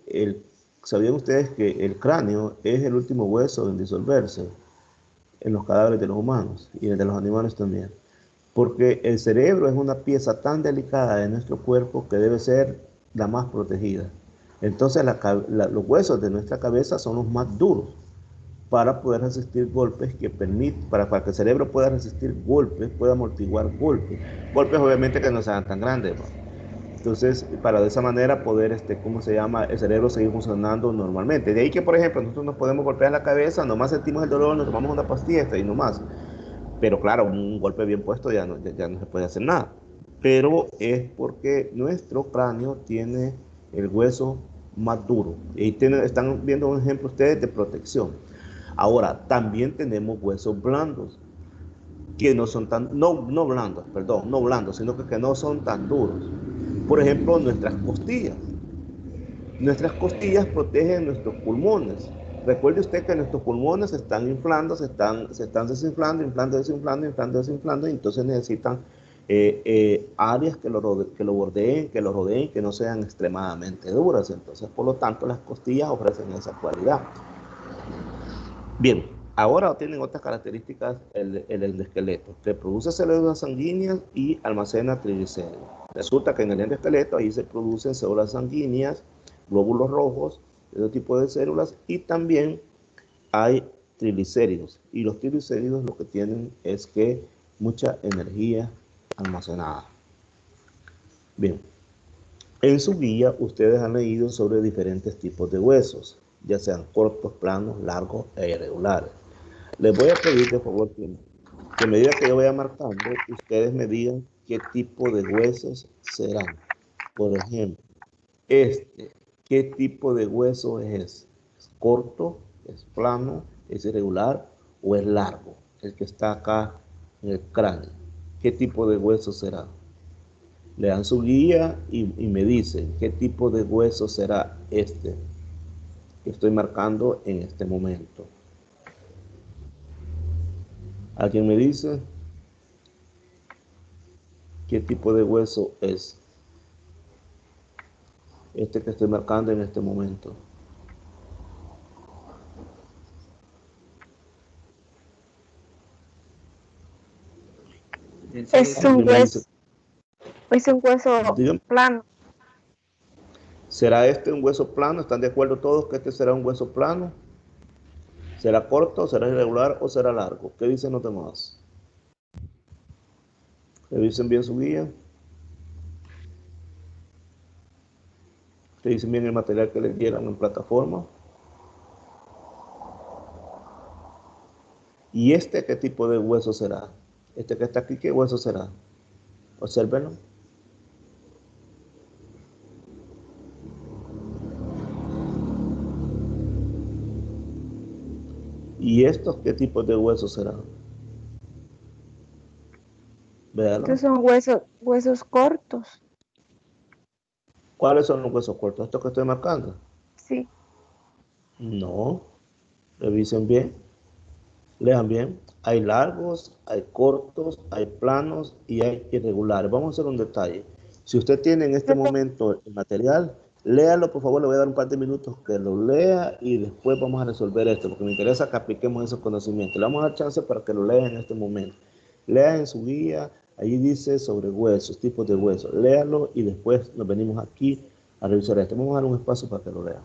¿sabían ustedes que el cráneo es el último hueso en disolverse en los cadáveres de los humanos y de los animales también? Porque el cerebro es una pieza tan delicada de nuestro cuerpo que debe ser la más protegida. Entonces los huesos de nuestra cabeza son los más duros para poder resistir golpes para que el cerebro pueda resistir golpes, pueda amortiguar golpes. Golpes obviamente que no sean tan grandes, ¿no? Entonces, para de esa manera poder, ¿cómo se llama? El cerebro seguir funcionando normalmente. De ahí que, por ejemplo, nosotros nos podemos golpear la cabeza, nomás sentimos el dolor, nos tomamos una pastilla y nomás. Pero claro, un golpe bien puesto ya no se puede hacer nada. Pero es porque nuestro cráneo tiene el hueso más duro. Y están viendo un ejemplo ustedes de protección. Ahora, también tenemos huesos blandos, que no son tan, no blandos, perdón, no blandos, sino que no son tan duros. Por ejemplo, nuestras costillas. Nuestras costillas protegen nuestros pulmones. Recuerde usted que nuestros pulmones se están inflando, se están desinflando, desinflando, y entonces necesitan áreas que lo bordeen, que lo rodeen, que no sean extremadamente duras. Entonces, por lo tanto, las costillas ofrecen esa cualidad. Bien, ahora tienen otras características el endoesqueleto, que produce células sanguíneas y almacena triglicéridos. Resulta que en el endoesqueleto ahí se producen células sanguíneas, glóbulos rojos, ese tipo de células, y también hay triglicéridos. Y los triglicéridos lo que tienen es que mucha energía almacenada. Bien, en su guía ustedes han leído sobre diferentes tipos de huesos, ya sean cortos, planos, largos e irregulares. Les voy a pedir, de favor, que a medida que yo vaya marcando, ustedes me digan qué tipo de huesos serán. Por ejemplo, ¿qué tipo de hueso es? ¿Es corto? ¿Es plano? ¿Es irregular? ¿O es largo? El que está acá en el cráneo. ¿Qué tipo de hueso será? Le dan su guía y me dicen qué tipo de hueso será este que estoy marcando en este momento. ¿Alguien me dice qué tipo de hueso es este que estoy marcando en este momento? Es un hueso, Dígame, plano. ¿será este un hueso plano? ¿Están de acuerdo todos que este será un hueso plano? ¿Será corto, será irregular o será largo? ¿Qué dicen los demás? Revisen bien su guía. Te dicen bien el material que les dieron en plataforma. ¿Y este qué tipo de hueso será? Este que está aquí, ¿qué hueso será? Obsérvenlo. ¿Y estos qué tipo de huesos serán? Véanlo. Estos son huesos cortos. ¿Cuáles son los huesos cortos? ¿Estos que estoy marcando? Sí. No. Revisen bien. Lean bien. Hay largos, hay cortos, hay planos y hay irregulares. Vamos a hacer un detalle. Si usted tiene en este momento el material, léalo, por favor, le voy a dar un par de minutos que lo lea y después vamos a resolver esto, porque me interesa que apliquemos esos conocimientos. Le vamos a dar chance para que lo lea en este momento. Lea en su guía, ahí dice sobre huesos, tipos de huesos. Léalo y después nos venimos aquí a revisar esto. Vamos a dar un espacio para que lo lea.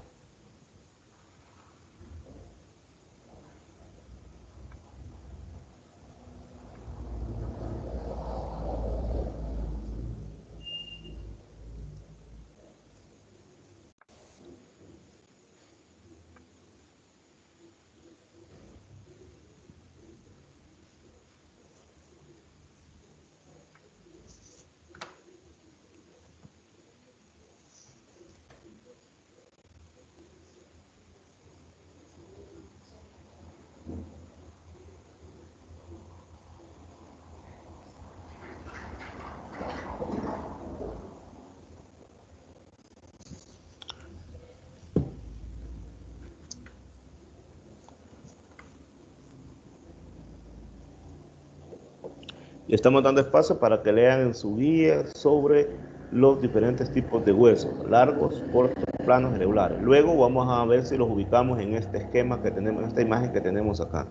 Y estamos dando espacio para que lean en su guía sobre los diferentes tipos de huesos, largos, cortos, planos, irregulares. Luego vamos a ver si los ubicamos en este esquema que tenemos, en esta imagen que tenemos acá.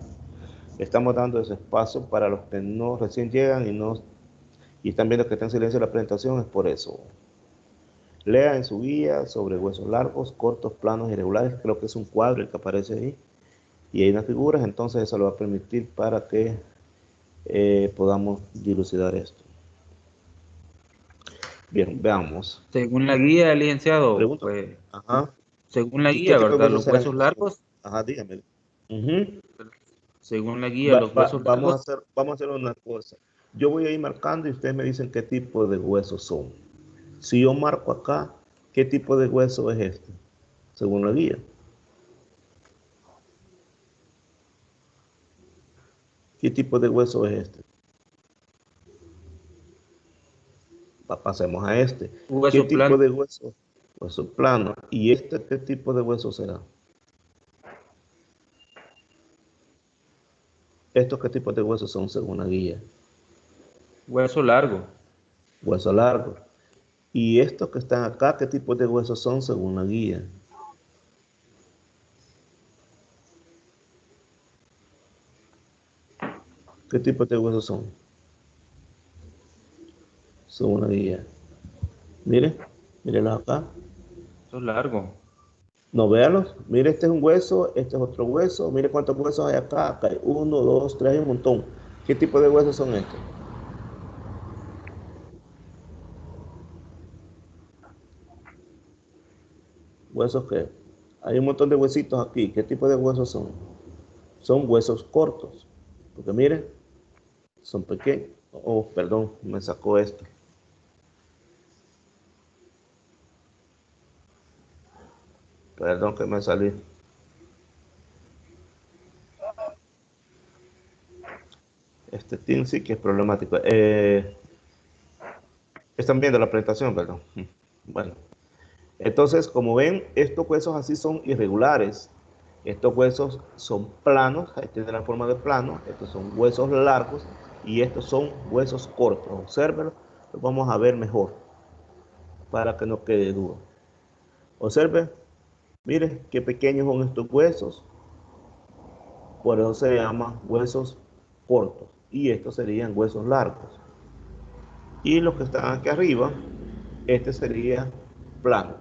Estamos dando ese espacio para los que no recién llegan y están viendo que está en silencio la presentación, es por eso. Lea en su guía sobre huesos largos, cortos, planos, irregulares. Creo que es un cuadro el que aparece ahí. Y hay unas figuras, entonces eso lo va a permitir para que podamos dilucidar esto. Bien, veamos. Según la guía, licenciado, Pregunta. pues, Ajá. según la ¿Qué guía, tipo de ¿verdad? huesos Los serán huesos estos? largos, Ajá, dígame. según la guía, los huesos largos. Vamos a hacer una cosa. Yo voy a ir marcando y ustedes me dicen qué tipo de huesos son. Si yo marco acá, ¿qué tipo de hueso es este? Según la guía. ¿Qué tipo de hueso es este? Pasemos a este. ¿Qué Hueso tipo plano. de hueso? Hueso plano. ¿Y este qué tipo de hueso será? ¿Estos qué tipo de huesos son según la guía? Hueso largo. Hueso largo. ¿Y estos que están acá qué tipo de huesos son según la guía? ¿Qué tipo de huesos son? Según la guía. Mire, mírenlos acá. Hueso largo. No, véanlos. Mire, este es un hueso, este es otro hueso. Mire cuántos huesos hay acá. Acá hay 1, 2, 3, hay un montón. ¿Qué tipo de huesos son estos? ¿Huesos qué? Hay un montón de huesitos aquí. ¿Qué tipo de huesos son? Son huesos cortos. Porque miren, son pequeños. Oh, perdón, me sacó esto. Perdón que me salí. Este team sí que es problemático. Están viendo la presentación, perdón. Bueno, entonces, como ven, estos huesos así son irregulares. Estos huesos son planos, tienen la forma de plano. Estos son huesos largos y estos son huesos cortos. Obsérvenlo, lo vamos a ver mejor para que no quede duda. Observen, miren qué pequeños son estos huesos. Por eso se llaman huesos cortos y estos serían huesos largos. Y los que están aquí arriba, este sería plano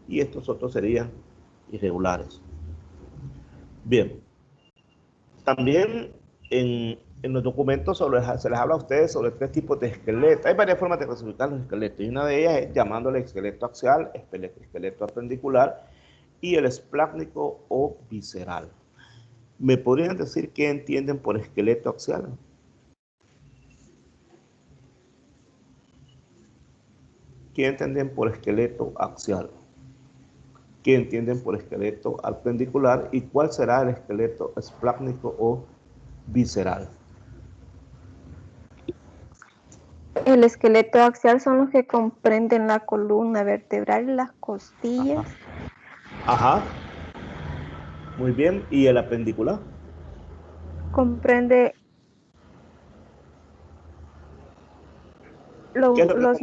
y estos otros serían irregulares. Bien, también En los documentos se les habla a ustedes sobre 3 tipos de esqueletos. Hay varias formas de clasificar los esqueletos, y una de ellas es llamándole esqueleto axial, esqueleto apendicular y el esplácnico o visceral. ¿Me podrían decir qué entienden por esqueleto axial? ¿Qué entienden por esqueleto axial? ¿Qué entienden por esqueleto apendicular? ¿Y cuál será el esqueleto esplácnico o visceral? El esqueleto axial son los que comprenden la columna vertebral y las costillas. Ajá. Muy bien. ¿Y el apendicular? Comprende los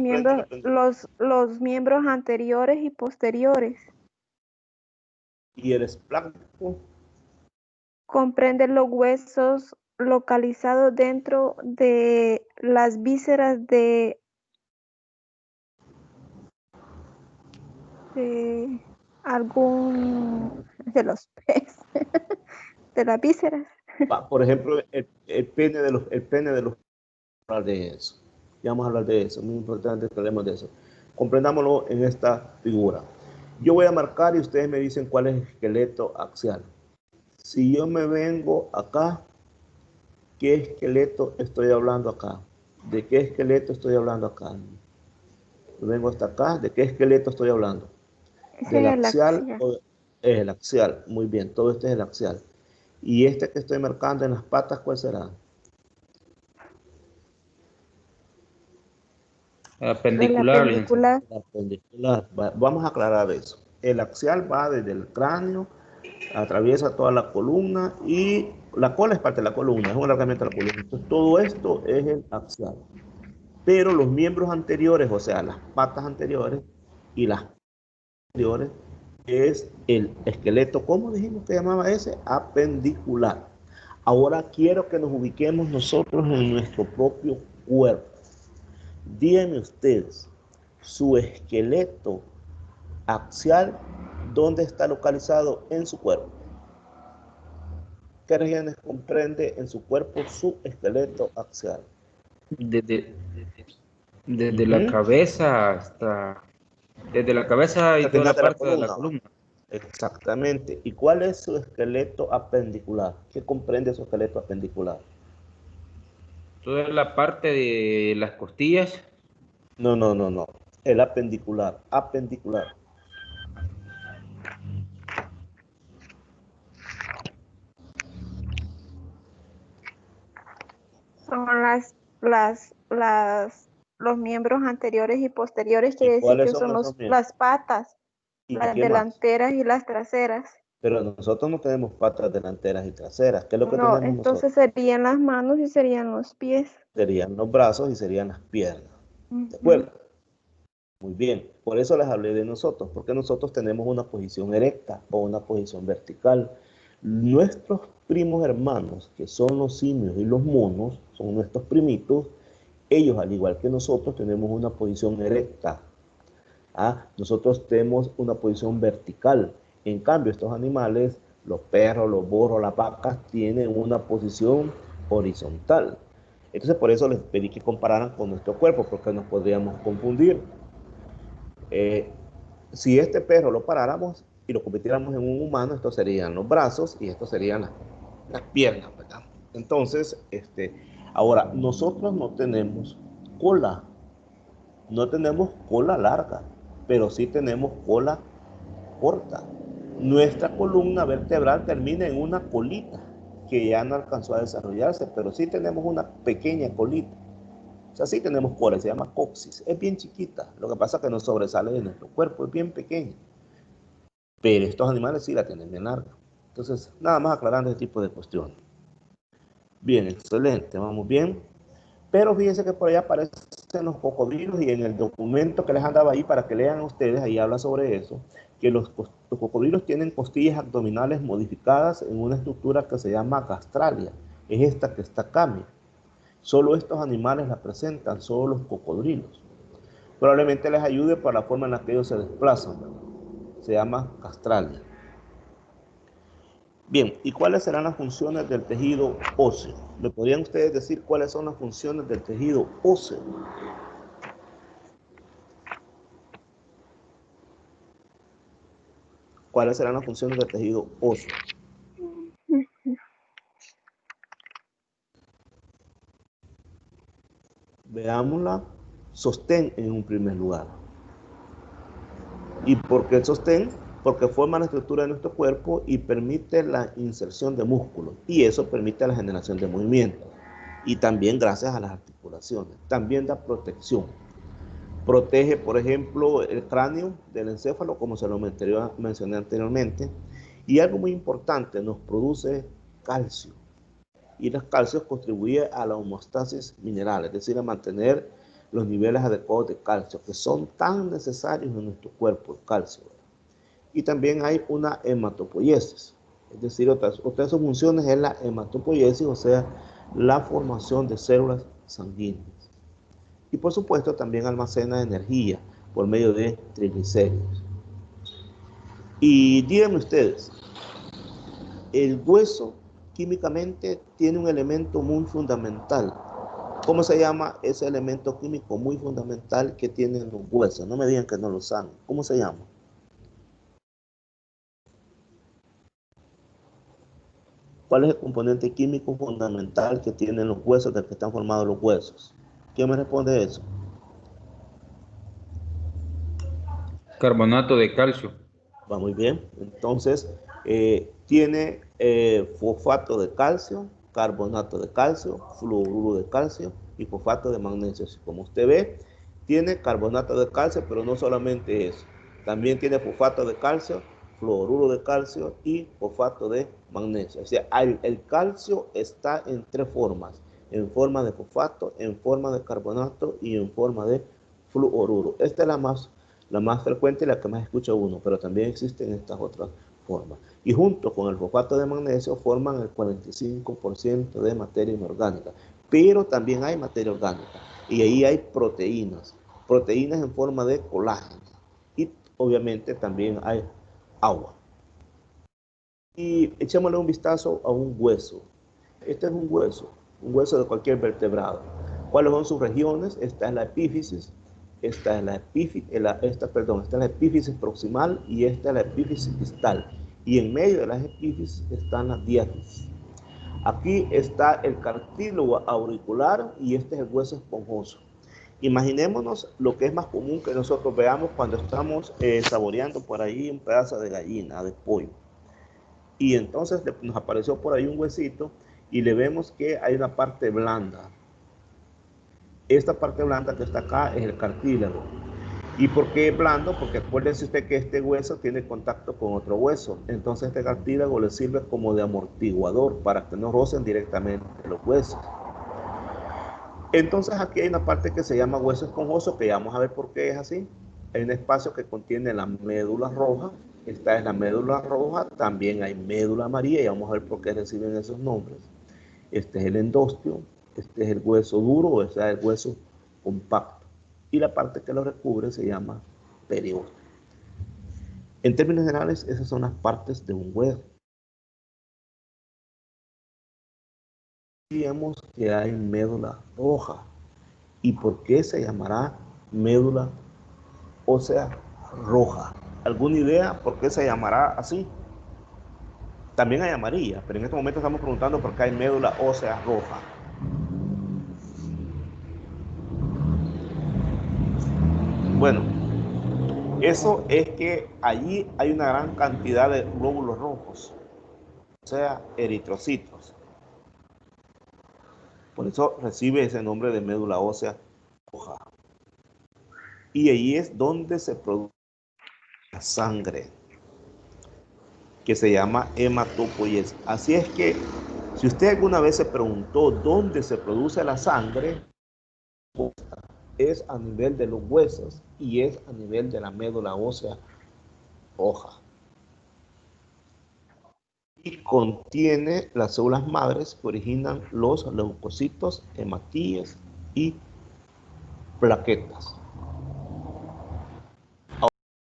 miembros anteriores y posteriores. ¿Y el esplácnico? Comprende los huesos localizados dentro de las vísceras de algún de los peces, de las vísceras. Por ejemplo, el pene de los hablar de eso. Ya vamos a hablar de eso, muy importante que hablemos de eso. Comprendámoslo en esta figura. Yo voy a marcar y ustedes me dicen cuál es el esqueleto axial. Si yo me vengo acá, ¿qué esqueleto estoy hablando acá? ¿De qué esqueleto estoy hablando acá? Me vengo hasta acá, ¿de qué esqueleto estoy hablando? Ese ¿Del es el axial? axial. Es el axial, muy bien, todo este es el axial. ¿Y este que estoy marcando en las patas, cuál será? Apendicular. Apendicular. Perpendicular. Vamos a aclarar eso. El axial va desde el cráneo, atraviesa toda la columna y la cola es parte de la columna, es un alargamiento de la columna. Entonces, todo esto es el axial. Pero los miembros anteriores, o sea, las patas anteriores y las anteriores, es el esqueleto, ¿cómo dijimos que llamaba ese? Apendicular. Ahora quiero que nos ubiquemos nosotros en nuestro propio cuerpo. Díganme ustedes, su esqueleto axial, ¿dónde está localizado en su cuerpo? ¿Qué regiones comprende en su cuerpo su esqueleto axial? Desde la cabeza hasta... Desde la cabeza y Al toda final la de la parte de la columna. columna. Exactamente. ¿Y cuál es su esqueleto apendicular? ¿Qué comprende su esqueleto apendicular? Toda la parte de las costillas. No. El apendicular. Apendicular. Son los miembros anteriores y posteriores, ¿Y quiere decir cuáles que son son esos miembros? las patas, ¿Y las qué más? delanteras y las traseras. Pero nosotros no tenemos patas delanteras y traseras. ¿Qué es lo que No, tenemos nosotros? entonces serían las manos y serían los pies. Serían los brazos y serían las piernas. ¿De Ujú. acuerdo? Muy bien. Por eso les hablé de nosotros, porque nosotros tenemos una posición erecta o una posición vertical. Nuestros primos hermanos, que son los simios y los monos, son nuestros primitos, ellos, al igual que nosotros, tenemos una posición erecta. Nosotros tenemos una posición vertical. En cambio, estos animales, los perros, los burros, las vacas, tienen una posición horizontal. Entonces, por eso les pedí que compararan con nuestro cuerpo, porque nos podríamos confundir. Si este perro lo paráramos y lo convirtiéramos en un humano, estos serían los brazos y estos serían las piernas, ¿verdad? Entonces, ahora, nosotros no tenemos cola, no tenemos cola larga, pero sí tenemos cola corta. Nuestra columna vertebral termina en una colita que ya no alcanzó a desarrollarse, pero sí tenemos una pequeña colita. O sea, sí tenemos cola, se llama coxis, es bien chiquita, lo que pasa es que no sobresale de nuestro cuerpo, es bien pequeña, pero estos animales sí la tienen bien larga. Entonces, nada más aclarando ese tipo de cuestiones. Bien, excelente, vamos bien. Pero fíjense que por ahí aparecen los cocodrilos y en el documento que les andaba ahí para que lean ustedes, ahí habla sobre eso, que los cocodrilos tienen costillas abdominales modificadas en una estructura que se llama gastralia. Es esta que está acá, mira. Solo estos animales la presentan, solo los cocodrilos. Probablemente les ayude por la forma en la que ellos se desplazan, ¿verdad? Se llama gastralia. Bien, ¿y cuáles serán las funciones del tejido óseo? ¿Me podrían ustedes decir cuáles son las funciones del tejido óseo? ¿Cuáles serán las funciones del tejido óseo? Veámosla. Sostén en un primer lugar. ¿Y por qué el sostén? Porque forma la estructura de nuestro cuerpo y permite la inserción de músculos. Y eso permite la generación de movimiento. Y también gracias a las articulaciones. También da protección. Protege, por ejemplo, el cráneo del encéfalo, como se lo mencioné anteriormente. Y algo muy importante, nos produce calcio. Y el calcio contribuye a la homeostasis mineral, es decir, a mantener los niveles adecuados de calcio, que son tan necesarios en nuestro cuerpo, el calcio. Y también hay una hematopoiesis, es decir, otra de sus funciones es la hematopoiesis, o sea, la formación de células sanguíneas. Y por supuesto también almacena energía por medio de triglicéridos. Y díganme ustedes, el hueso químicamente tiene un elemento muy fundamental. ¿Cómo se llama ese elemento químico muy fundamental que tienen los huesos? No me digan que no lo saben. ¿Cómo se llama? ¿Cuál es el componente químico fundamental que tienen los huesos, del que están formados los huesos? ¿Quién me responde eso? Carbonato de calcio. Va muy bien. Entonces, tiene fosfato de calcio, carbonato de calcio, fluoruro de calcio y fosfato de magnesio. Como usted ve, tiene carbonato de calcio, pero no solamente eso. También tiene fosfato de calcio, fluoruro de calcio y fosfato de magnesio. O sea, el calcio está en tres formas: en forma de fosfato, en forma de carbonato y en forma de fluoruro. Esta es la más frecuente y la que más escucha uno, pero también existen estas otras formas. Y junto con el fosfato de magnesio forman el 45% de materia inorgánica. Pero también hay materia orgánica y ahí hay proteínas en forma de colágeno. Y obviamente también hay agua. Y echémosle un vistazo a un hueso. Este es un hueso de cualquier vertebrado. ¿Cuáles son sus regiones? Esta es la epífisis, esta es la epífisis proximal y esta es la epífisis distal. Y en medio de las epífisis están las diáfisis. Aquí está el cartílago auricular y este es el hueso esponjoso. Imaginémonos lo que es más común que nosotros veamos cuando estamos saboreando por ahí un pedazo de gallina, de pollo. Y entonces nos apareció por ahí un huesito y le vemos que hay una parte blanda. Esta parte blanda que está acá es el cartílago. ¿Y por qué es blando? Porque acuérdense usted que este hueso tiene contacto con otro hueso. Entonces este cartílago le sirve como de amortiguador para que no rocen directamente los huesos. Entonces aquí hay una parte que se llama hueso esponjoso, que ya vamos a ver por qué es así. Hay un espacio que contiene la médula roja. Esta es la médula roja, también hay médula amarilla y vamos a ver por qué reciben esos nombres. Este es el endostio, este es el hueso duro, o sea, el hueso compacto. Y la parte que lo recubre se llama periósteo. En términos generales, esas son las partes de un hueso. Digamos que hay médula roja. ¿Y por qué se llamará médula ósea roja? ¿Alguna idea por qué se llamará así? También hay amarilla, pero en este momento estamos preguntando por qué hay médula ósea roja. Bueno, eso es que allí hay una gran cantidad de glóbulos rojos, o sea, eritrocitos. Por eso recibe ese nombre de médula ósea roja. Y allí es donde se produce la sangre, que se llama hematopoiesis. Así es que, si usted alguna vez se preguntó dónde se produce la sangre, es a nivel de los huesos y es a nivel de la médula ósea roja. Y contiene las células madres que originan los leucocitos, hematíes y plaquetas.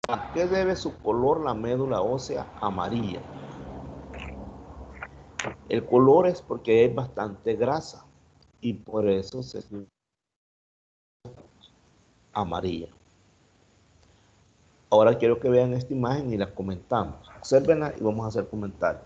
¿A qué debe su color la médula ósea amarilla? El color es porque hay bastante grasa y por eso se amarilla. Ahora quiero que vean esta imagen y la comentamos. Obsérvenla y vamos a hacer comentarios.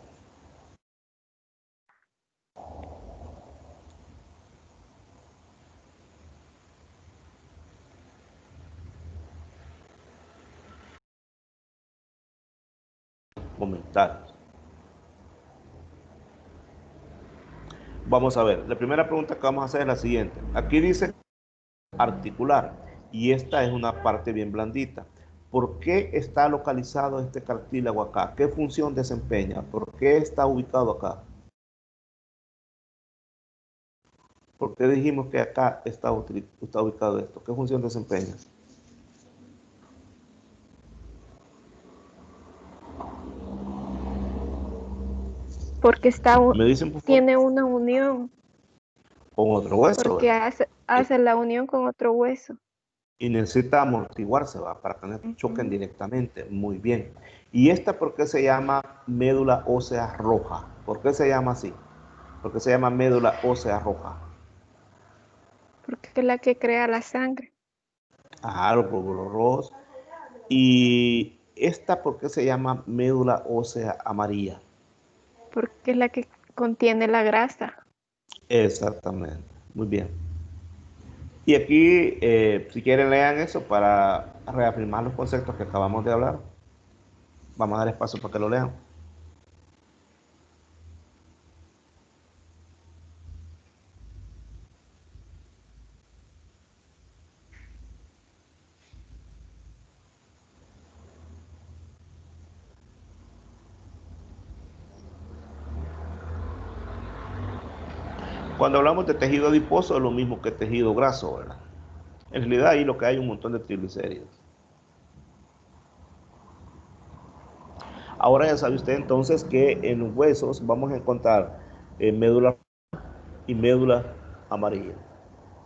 Comentarios. Vamos a ver, la primera pregunta que vamos a hacer es la siguiente. Aquí dice articular y esta es una parte bien blandita. ¿Por qué está localizado este cartílago acá? ¿Qué función desempeña? ¿Por qué está ubicado acá? ¿Por qué dijimos que acá está ubicado esto? ¿Qué función desempeña? Porque ¿Me dicen, por favor? tiene una unión, Con otro hueso, porque ¿verdad? hace la unión con otro hueso. Y necesita amortiguarse, ¿va? Para que no choquen directamente. Muy bien. ¿Y esta por qué se llama médula ósea roja? ¿Por qué se llama así? ¿Por qué se llama médula ósea roja? Porque es la que crea la sangre. Ah, los glóbulos rojos. ¿Y esta por qué se llama médula ósea amarilla? Porque es la que contiene la grasa. Exactamente. Muy bien. Y aquí, si quieren, lean eso para reafirmar los conceptos que acabamos de hablar. Vamos a dar espacio para que lo lean. Cuando hablamos de tejido adiposo es lo mismo que tejido graso, ¿verdad? En realidad ahí lo que hay es un montón de triglicéridos. Ahora ya sabe usted entonces que en los huesos vamos a encontrar médula y médula amarilla.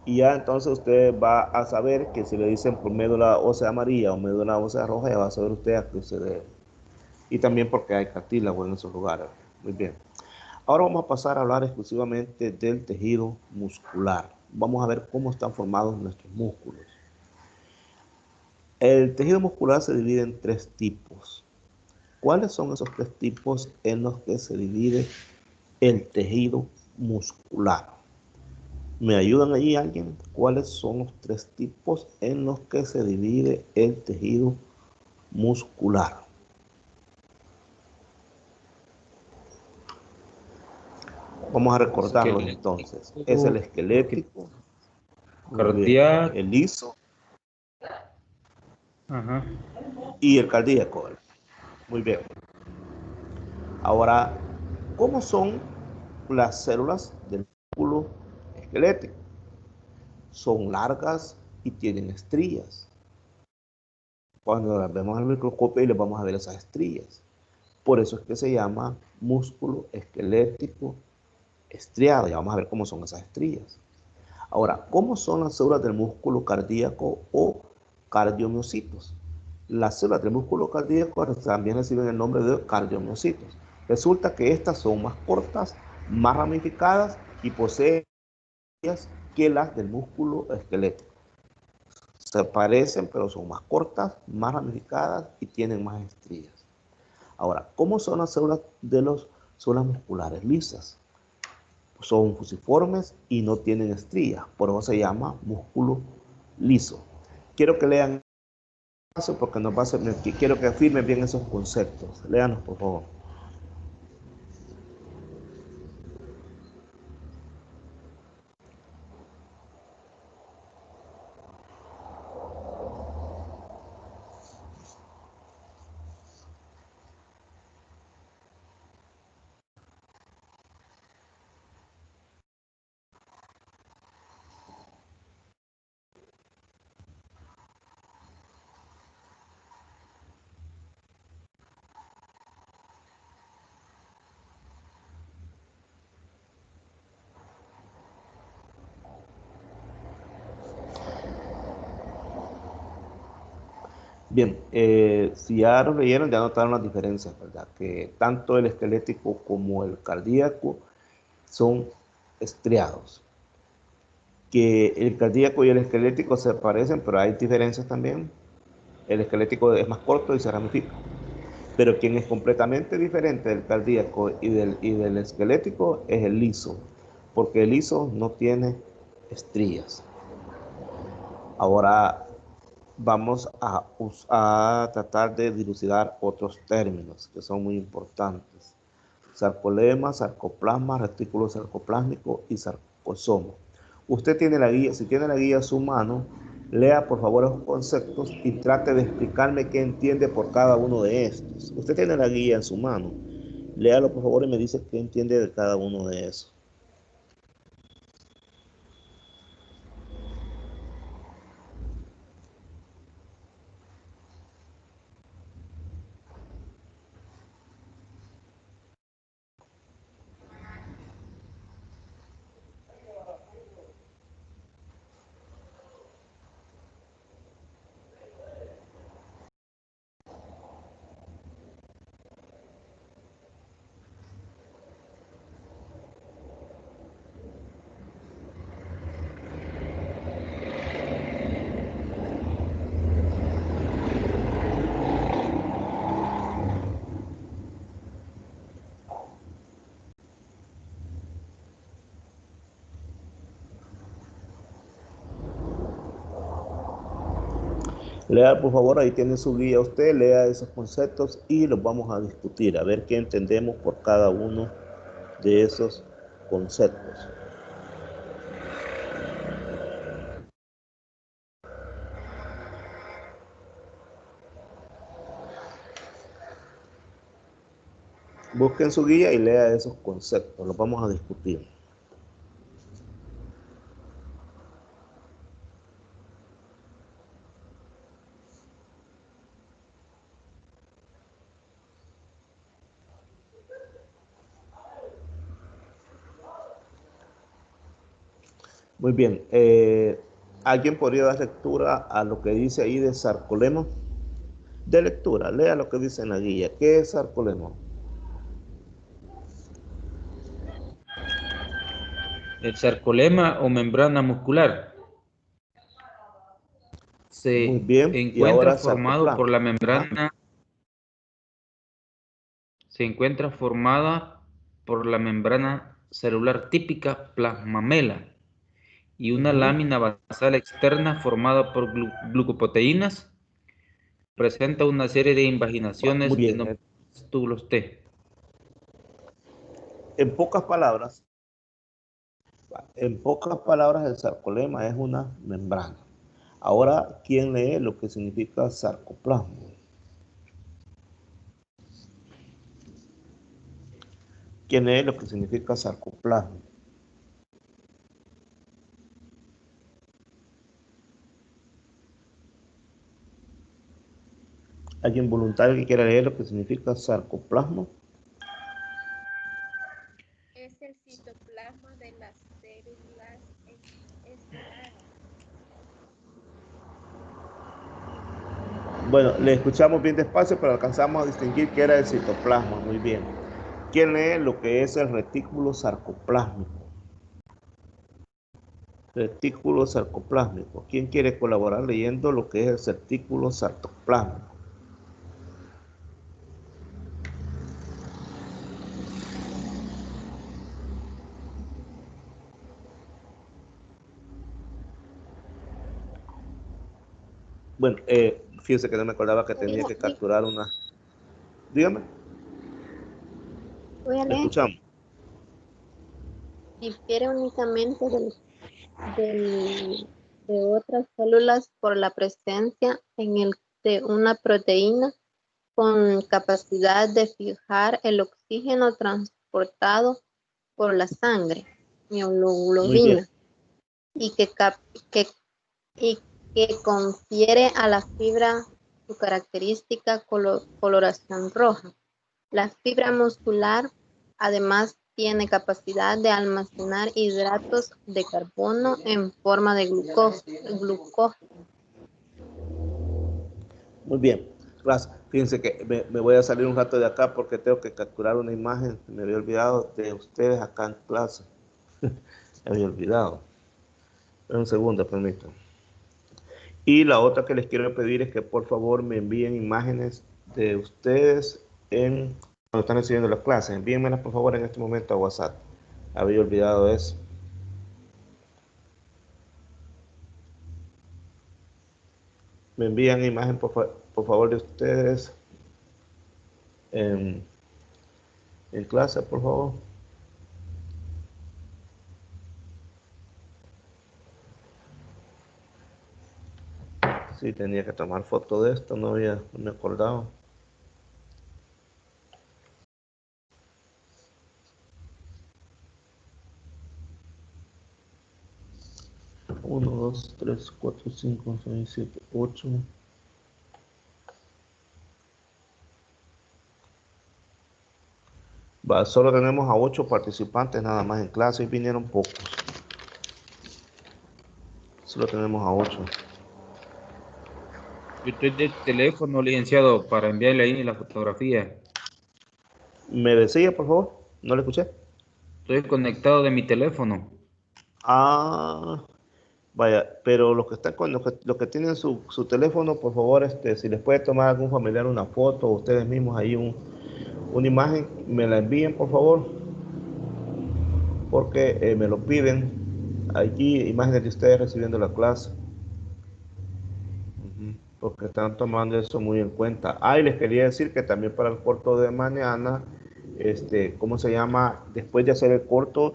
Y ya entonces usted va a saber que si le dicen por médula ósea amarilla o médula ósea roja, ya va a saber usted a qué se debe. Y también porque hay cartílago en esos lugares. Muy bien. Ahora vamos a pasar a hablar exclusivamente del tejido muscular. Vamos a ver cómo están formados nuestros músculos. El tejido muscular se divide en tres tipos. ¿Cuáles son esos tres tipos en los que se divide el tejido muscular? ¿Me ayudan allí alguien? ¿Cuáles son los tres tipos en los que se divide el tejido muscular? Vamos a recordarlos entonces. Es el esquelético, muy bien, cardíaco, el liso ajá. y el cardíaco. Muy bien. Ahora, ¿cómo son las células del músculo esquelético? Son largas y tienen estrías. Cuando las vemos al microscopio y les vamos a ver esas estrías. Por eso es que se llama músculo esquelético estriado. Ya vamos a ver cómo son esas estrías. Ahora, ¿cómo son las células del músculo cardíaco o cardiomiocitos? Las células del músculo cardíaco también reciben el nombre de cardiomiocitos. Resulta que estas son más cortas, más ramificadas y poseen que las del músculo esquelético. Se parecen, pero son más cortas, más ramificadas y tienen más estrías. Ahora, ¿cómo son las células de las células musculares lisas? Son fusiformes y no tienen estrías, por eso se llama músculo liso. Quiero que lean eso porque nos va a hacer, quiero que afirmen bien esos conceptos. Léanos, por favor. Bien, si ya lo leyeron, ya notaron las diferencias, ¿verdad? Que tanto el esquelético como el cardíaco son estriados. Que el cardíaco y el esquelético se parecen, pero hay diferencias también. El esquelético es más corto y se ramifica. Pero quien es completamente diferente del cardíaco y del esquelético es el liso, porque el liso no tiene estrías. Ahora vamos a tratar de dilucidar otros términos que son muy importantes. Sarcolema, sarcoplasma, retículo sarcoplásmico y sarcosoma. Usted tiene la guía, si tiene la guía a su mano, lea por favor esos conceptos y trate de explicarme qué entiende por cada uno de estos. Usted tiene la guía en su mano, léalo por favor y me dice qué entiende de cada uno de esos. Lea por favor, ahí tiene su guía usted, lea esos conceptos y los vamos a discutir, a ver qué entendemos por cada uno de esos conceptos. Busquen su guía y lea esos conceptos, los vamos a discutir. Muy bien, ¿alguien podría dar lectura a lo que dice ahí de sarcolema? De lectura, lea lo que dice en la guía. ¿Qué es sarcolema? El sarcolema o membrana muscular Muy se bien, y encuentra ahora formado por sarcoplasma. la membrana, se encuentra formada por la membrana celular típica plasmamela y una lámina basal externa formada por glucoproteínas. Presenta una serie de Muy invaginaciones bien. denominadas túbulos T. En pocas palabras, el sarcolema es una membrana. Ahora, ¿quién lee lo que significa sarcoplasma? ¿Quién lee lo que significa sarcoplasma? ¿Alguien voluntario que quiera leer lo que significa sarcoplasma? Es el citoplasma de las células estelares. Bueno, le escuchamos bien despacio, pero alcanzamos a distinguir que era el citoplasma. Muy bien. ¿Quién lee lo que es el retículo sarcoplásmico? Retículo sarcoplásmico. ¿Quién quiere colaborar leyendo lo que es el retículo sarcoplásmico? Bueno, fíjese que no me acordaba que tenía que capturar una. Dígame. Voy a Le leer. escuchamos. Difiere únicamente de otras células por la presencia de una proteína con capacidad de fijar el oxígeno transportado por la sangre, Muy bien. mioglobina, y que confiere a la fibra su característica coloración roja. La fibra muscular además tiene capacidad de almacenar hidratos de carbono en forma de glucógeno. Muy bien, gracias. Fíjense que me voy a salir un rato de acá porque tengo que capturar una imagen. Me había olvidado de ustedes acá en clase. Me había olvidado. Un segundo, permítanme. Y la otra que les quiero pedir es que por favor me envíen imágenes de ustedes cuando están recibiendo las clases. Envíenmelas por favor en este momento a WhatsApp. Había olvidado eso. Me envían imagen por favor de ustedes en clase, por favor. Sí, tenía que tomar foto de esto, no me acordaba. Uno, dos, tres, cuatro, cinco, seis, siete, ocho. Solo tenemos a 8 participantes nada más en clase y vinieron pocos. Solo tenemos a 8. Yo estoy de teléfono, licenciado, para enviarle ahí la fotografía. ¿Me decía, por favor? ¿No le escuché? Estoy conectado de mi teléfono. Ah, vaya, pero los que están los que tienen su teléfono, por favor, si les puede tomar algún familiar una foto o ustedes mismos ahí una imagen, me la envíen, por favor, porque me lo piden. Aquí imágenes de ustedes recibiendo la clase. Porque están tomando eso muy en cuenta. Y les quería decir que también para el corto de mañana, ¿cómo se llama? Después de hacer el corto,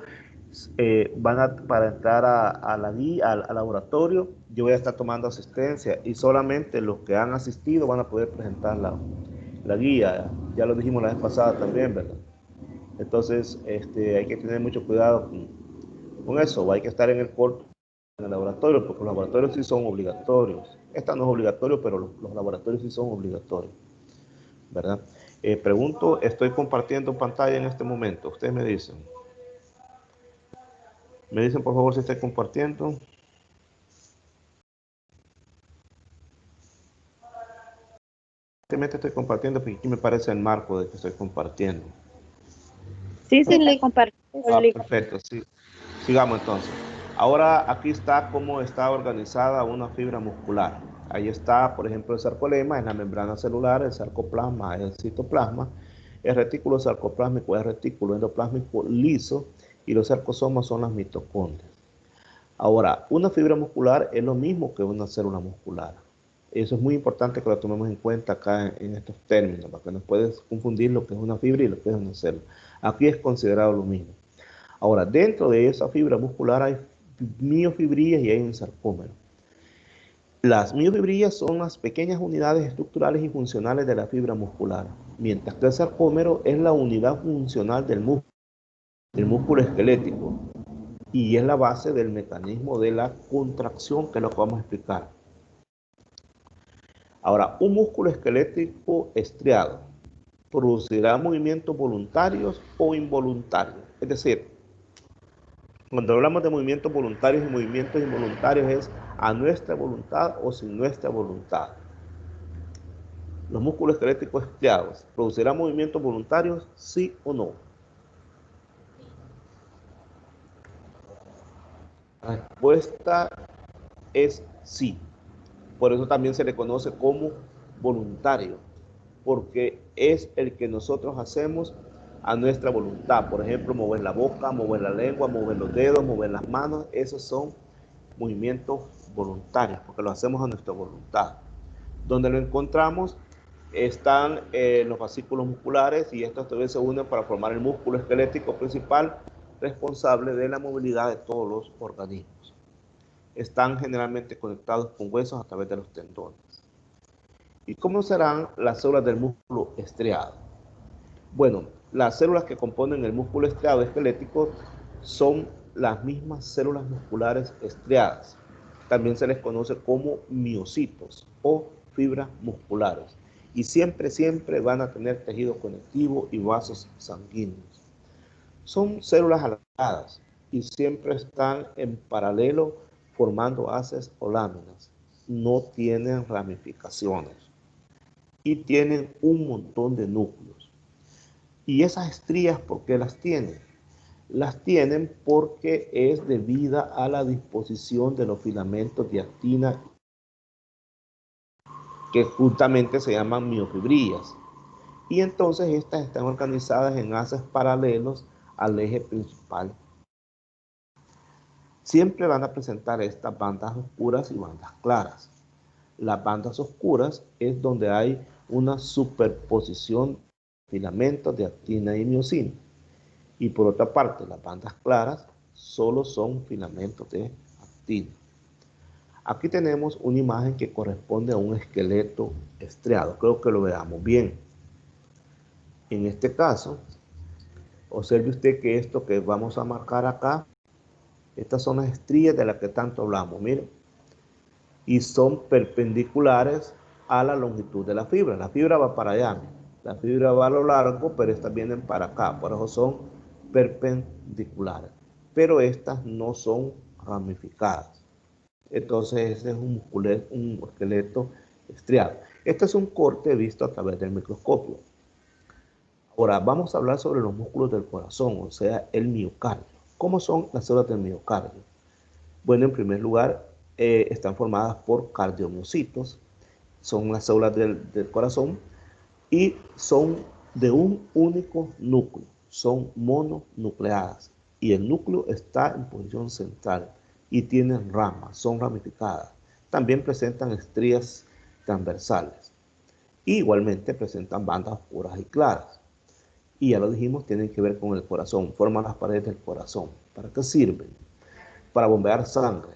para entrar a la guía, al laboratorio, yo voy a estar tomando asistencia y solamente los que han asistido van a poder presentar la guía. Ya lo dijimos la vez pasada también, ¿verdad? Entonces, hay que tener mucho cuidado con eso. Hay que estar en el corto, en el laboratorio, porque los laboratorios sí son obligatorios. Esta no es obligatorio, pero los laboratorios sí son obligatorios, ¿verdad? Pregunto, estoy compartiendo pantalla en este momento. Ustedes me dicen. Me dicen por favor si estoy compartiendo. Simplemente estoy compartiendo porque aquí me parece el marco de que estoy compartiendo. Sí, sí, le comparto. Perfecto, sí. Sigamos entonces. Ahora aquí está cómo está organizada una fibra muscular. Ahí está, por ejemplo, el sarcolema, es la membrana celular, el sarcoplasma es el citoplasma, el retículo sarcoplásmico es el retículo endoplásmico liso y los sarcosomas son las mitocondrias. Ahora, una fibra muscular es lo mismo que una célula muscular. Eso es muy importante que lo tomemos en cuenta acá en estos términos, porque no puedes confundir lo que es una fibra y lo que es una célula. Aquí es considerado lo mismo. Ahora, dentro de esa fibra muscular hay miofibrillas y hay un sarcómero. Las miofibrillas son las pequeñas unidades estructurales y funcionales de la fibra muscular, mientras que el sarcómero es la unidad funcional del músculo esquelético y es la base del mecanismo de la contracción, que es lo que vamos a explicar. Ahora, un músculo esquelético estriado producirá movimientos voluntarios o involuntarios, es decir, cuando hablamos de movimientos voluntarios y movimientos involuntarios es a nuestra voluntad o sin nuestra voluntad. Los músculos esqueléticos estriados producirán movimientos voluntarios, sí o no. La respuesta es sí. Por eso también se le conoce como voluntario, porque es el que nosotros hacemos a nuestra voluntad. Por ejemplo, mover la boca, mover la lengua, mover los dedos, mover las manos, esos son movimientos voluntarios, porque lo hacemos a nuestra voluntad. Donde lo encontramos están los fascículos musculares y estos también se unen para formar el músculo esquelético principal responsable de la movilidad de todos los organismos. Están generalmente conectados con huesos a través de los tendones. ¿Y cómo serán las células del músculo estriado? Bueno, las células que componen el músculo estriado esquelético son las mismas células musculares estriadas. También se les conoce como miocitos o fibras musculares. Y siempre van a tener tejido conectivo y vasos sanguíneos. Son células alargadas y siempre están en paralelo formando haces o láminas. No tienen ramificaciones. y tienen un montón de núcleos. Y esas estrías, ¿por qué las tienen? Las tienen porque es debida a la disposición de los filamentos de actina, que justamente se llaman miofibrillas. Y entonces estas están organizadas en haces paralelos al eje principal. Siempre van a presentar estas bandas oscuras y bandas claras. Las bandas oscuras es donde hay una superposición de filamentos de actina y miosina. Y por otra parte, las bandas claras solo son filamentos de actina. Aquí tenemos una imagen que corresponde a un esqueleto estriado. Creo que lo veamos bien. En este caso, observe usted que esto que vamos a marcar acá, estas son las estrías de las que tanto hablamos, miren. Y son perpendiculares a la longitud de la fibra. La fibra va para allá. La fibra va a lo largo, pero estas vienen para acá. Por eso son perpendiculares. Pero estas no son ramificadas. Entonces ese es un esqueleto estriado. Este es un corte visto a través del microscopio. Ahora vamos a hablar sobre los músculos del corazón, o sea, el miocardio. ¿Cómo son las células del miocardio? Bueno, en primer lugar, están formadas por cardiomiocitos, son las células del corazón y son de un único núcleo, son mononucleadas y el núcleo está en posición central y tienen ramas, son ramificadas. También presentan estrías transversales y igualmente presentan bandas oscuras y claras. Y ya lo dijimos, tienen que ver con el corazón, forman las paredes del corazón. ¿Para qué sirven? Para bombear sangre,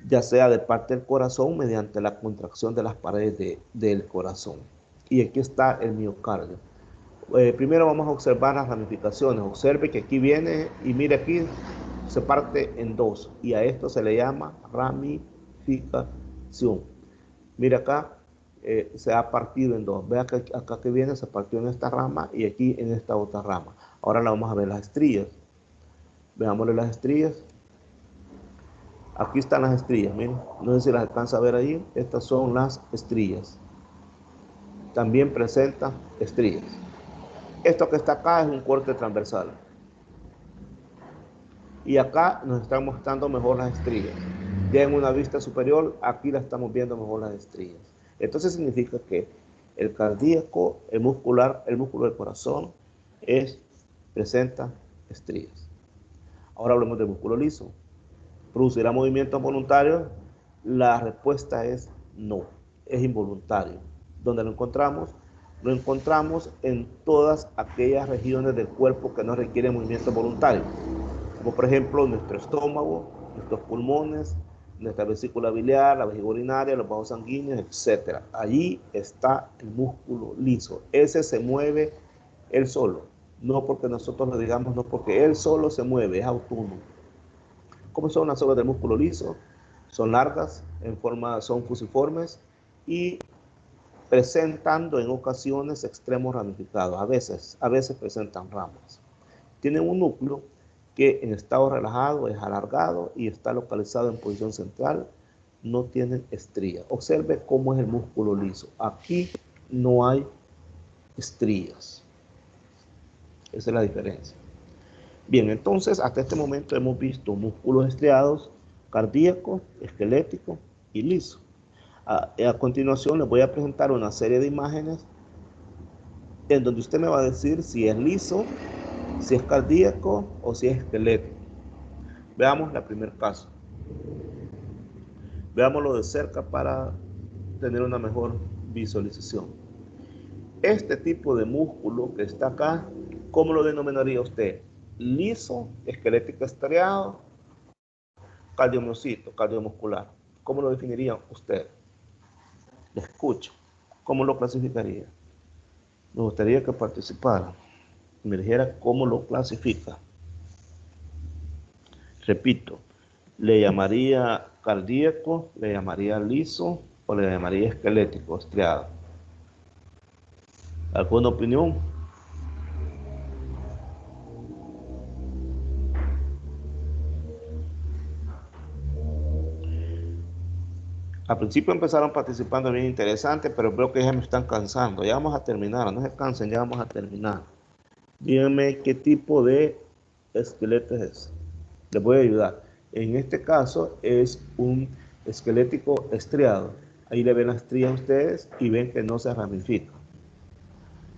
ya sea de parte del corazón mediante la contracción de las paredes del corazón. Y aquí está el miocardio. Primero vamos a observar las ramificaciones. Observe que aquí viene y mire aquí, se parte en dos y a esto se le llama ramificación. Mire acá, se ha partido en dos. Vea que acá que viene se partió en esta rama y aquí en esta otra rama. Ahora la vamos a ver las estrías. Veámosle las estrías. Aquí están las estrías, miren. No sé si las alcanza a ver ahí. Estas son las estrías. También presenta estrías. Esto que está acá es un corte transversal. Y acá nos están mostrando mejor las estrías. Ya en una vista superior, aquí la estamos viendo mejor las estrías. Entonces significa que el cardíaco, el muscular, el músculo del corazón presenta estrías. Ahora hablemos del músculo liso. ¿Producirá movimientos voluntarios? La respuesta es no, es involuntario. ¿Dónde lo encontramos? Lo encontramos en todas aquellas regiones del cuerpo que no requieren movimientos voluntarios, como por ejemplo nuestro estómago, nuestros pulmones, nuestra vesícula biliar, la vejiga urinaria, los vasos sanguíneos, etc. Allí está el músculo liso. Ese se mueve él solo, no porque nosotros lo digamos, no porque él solo se mueve, es autónomo. ¿Cómo son las células del músculo liso? Son largas, son fusiformes y presentando en ocasiones extremos ramificados. A veces presentan ramas. Tienen un núcleo que en estado relajado es alargado y está localizado en posición central. No tienen estrías. Observe cómo es el músculo liso. Aquí no hay estrías. Esa es la diferencia. Bien, entonces hasta este momento hemos visto músculos estriados, cardíacos, esqueléticos y lisos. A continuación les voy a presentar una serie de imágenes en donde usted me va a decir si es liso, si es cardíaco o si es esquelético. Veamos el primer caso. Veámoslo de cerca para tener una mejor visualización. Este tipo de músculo que está acá, ¿cómo lo denominaría usted? Liso, esquelético estriado, cardiomiocito, cardiomuscular. ¿Cómo lo definiría usted? Le escucho. ¿Cómo lo clasificaría? Me gustaría que participara. Me dijera cómo lo clasifica. Repito, ¿le llamaría cardíaco, le llamaría liso o le llamaría esquelético, estriado? ¿Alguna opinión? Al principio empezaron participando bien interesante, pero veo que ya me están cansando. Ya vamos a terminar, no se cansen, ya vamos a terminar. Díganme qué tipo de esqueleto es. Les voy a ayudar. En este caso es un esquelético estriado. Ahí le ven las estrías a ustedes y ven que no se ramifica.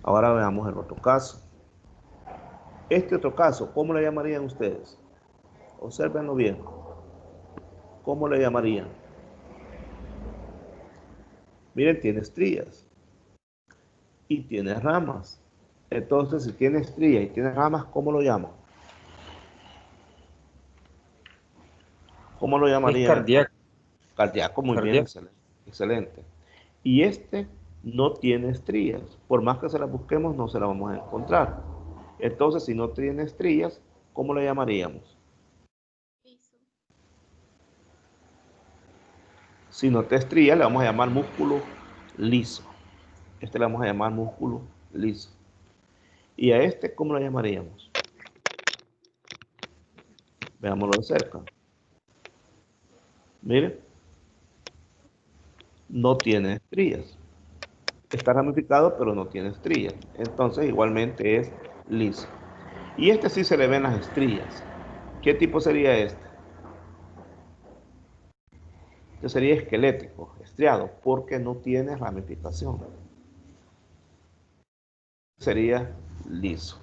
Ahora veamos el otro caso. Este otro caso, ¿cómo le llamarían ustedes? Obsérvenlo bien. ¿Cómo le llamarían? Miren, tiene estrías y tiene ramas. Entonces, si tiene estrías y tiene ramas, ¿cómo lo llaman? ¿Cómo lo Es llamarían? cardíaco. Cardíaco, muy bien, Cardíaco. excelente, excelente. Y este no tiene estrías. Por más que se las busquemos, no se las vamos a encontrar. Entonces, si no tiene estrías, ¿cómo le llamaríamos? Liso. Si no te estrías, le vamos a llamar músculo liso. Este le vamos a llamar músculo liso. ¿Y a este cómo lo llamaríamos? Veámoslo de cerca. Miren, no tiene estrías. Está ramificado, pero no tiene estrías. Entonces, igualmente es liso. Y este sí se le ven las estrías. ¿Qué tipo sería este? Este sería esquelético, estriado, porque no tiene ramificación. Sería liso.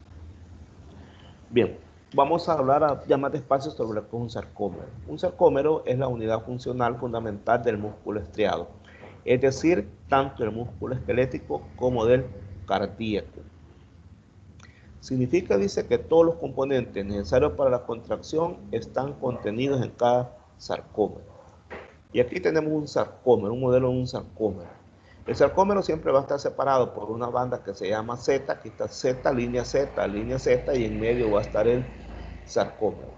Bien, vamos a hablar ya más despacio sobre lo que es un sarcómero. Un sarcómero es la unidad funcional fundamental del músculo estriado, es decir, tanto del músculo esquelético como del cardíaco. Significa, dice, que todos los componentes necesarios para la contracción están contenidos en cada sarcómero. Y aquí tenemos un sarcómero, un modelo de un sarcómero. El sarcómero siempre va a estar separado por una banda que se llama Z, aquí está Z, línea Z, y en medio va a estar el sarcómero.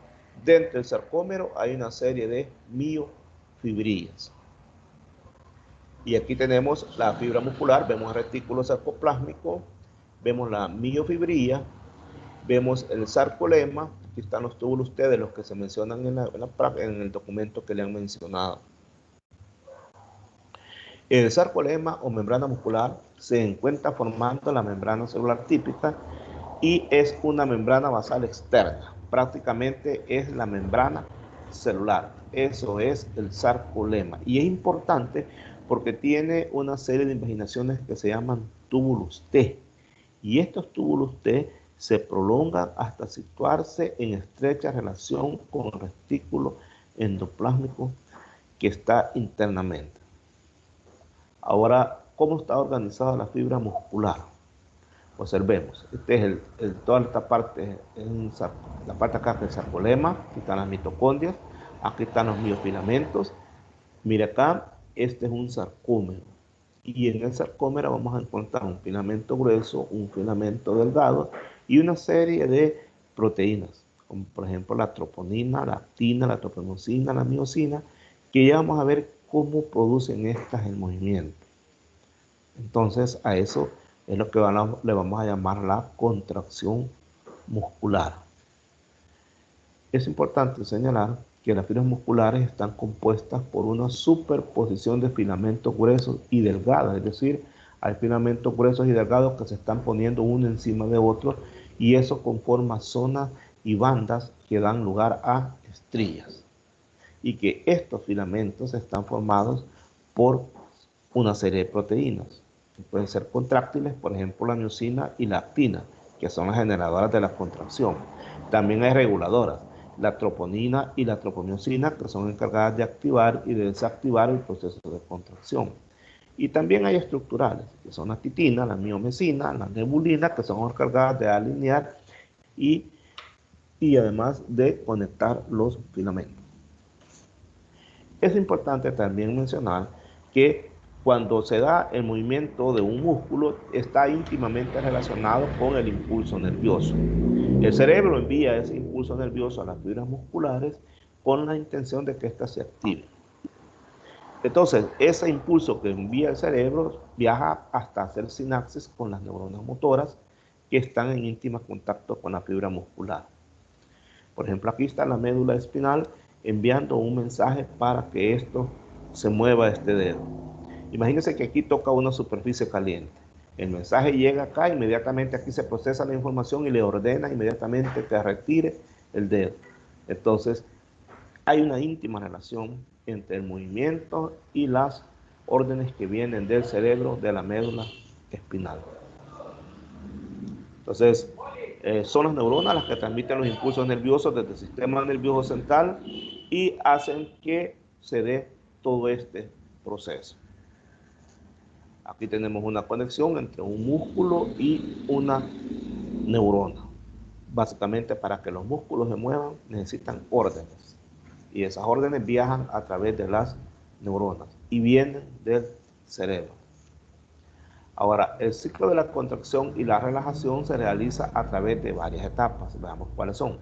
Dentro del sarcómero hay una serie de miofibrillas. Y aquí tenemos la fibra muscular, vemos el retículo sarcoplásmico, vemos la miofibrilla, vemos el sarcolema, aquí están los túbulos ustedes, los que se mencionan en el documento que le han mencionado. El sarcolema o membrana muscular se encuentra formando la membrana celular típica y es una membrana basal externa. Prácticamente es la membrana celular. Eso es el sarcolema. Y es importante porque tiene una serie de invaginaciones que se llaman túbulos T. Y estos túbulos T se prolongan hasta situarse en estrecha relación con el retículo endoplásmico que está internamente. Ahora, ¿cómo está organizada la fibra muscular? Observemos, este es toda esta parte, la parte acá que es el sarcolema, aquí están las mitocondrias, aquí están los miofilamentos. Mira acá, este es un sarcómero. Y en el sarcómero vamos a encontrar un filamento grueso, un filamento delgado y una serie de proteínas, como por ejemplo la troponina, la actina, la troponosina, la miosina, que ya vamos a ver cómo producen estas el movimiento. Entonces a eso es lo que le vamos a llamar la contracción muscular. Es importante señalar que las fibras musculares están compuestas por una superposición de filamentos gruesos y delgados, es decir, hay filamentos gruesos y delgados que se están poniendo uno encima de otro y eso conforma zonas y bandas que dan lugar a estrías. Y que estos filamentos están formados por una serie de proteínas. Pueden ser contráctiles, por ejemplo la miosina y la actina, que son las generadoras de la contracción. También hay reguladoras, la troponina y la tropomiosina, que son encargadas de activar y de desactivar el proceso de contracción. Y también hay estructurales, que son la titina, la miomesina, la nebulina, que son encargadas de alinear y además de conectar los filamentos. Es importante también mencionar que cuando se da el movimiento de un músculo está íntimamente relacionado con el impulso nervioso. El cerebro envía ese impulso nervioso a las fibras musculares con la intención de que éstas se activen. Entonces, ese impulso que envía el cerebro viaja hasta hacer sinapsis con las neuronas motoras que están en íntimo contacto con la fibra muscular. Por ejemplo, aquí está la médula espinal enviando un mensaje para que esto se mueva este dedo. Imagínense que aquí toca una superficie caliente. El mensaje llega acá, inmediatamente aquí se procesa la información y le ordena inmediatamente que retire el dedo. Entonces, hay una íntima relación entre el movimiento y las órdenes que vienen del cerebro, de la médula espinal. Entonces, son las neuronas las que transmiten los impulsos nerviosos desde el sistema nervioso central y hacen que se dé todo este proceso. Aquí tenemos una conexión entre un músculo y una neurona. Básicamente, para que los músculos se muevan, necesitan órdenes. Y esas órdenes viajan a través de las neuronas y vienen del cerebro. Ahora, el ciclo de la contracción y la relajación se realiza a través de varias etapas. Veamos cuáles son.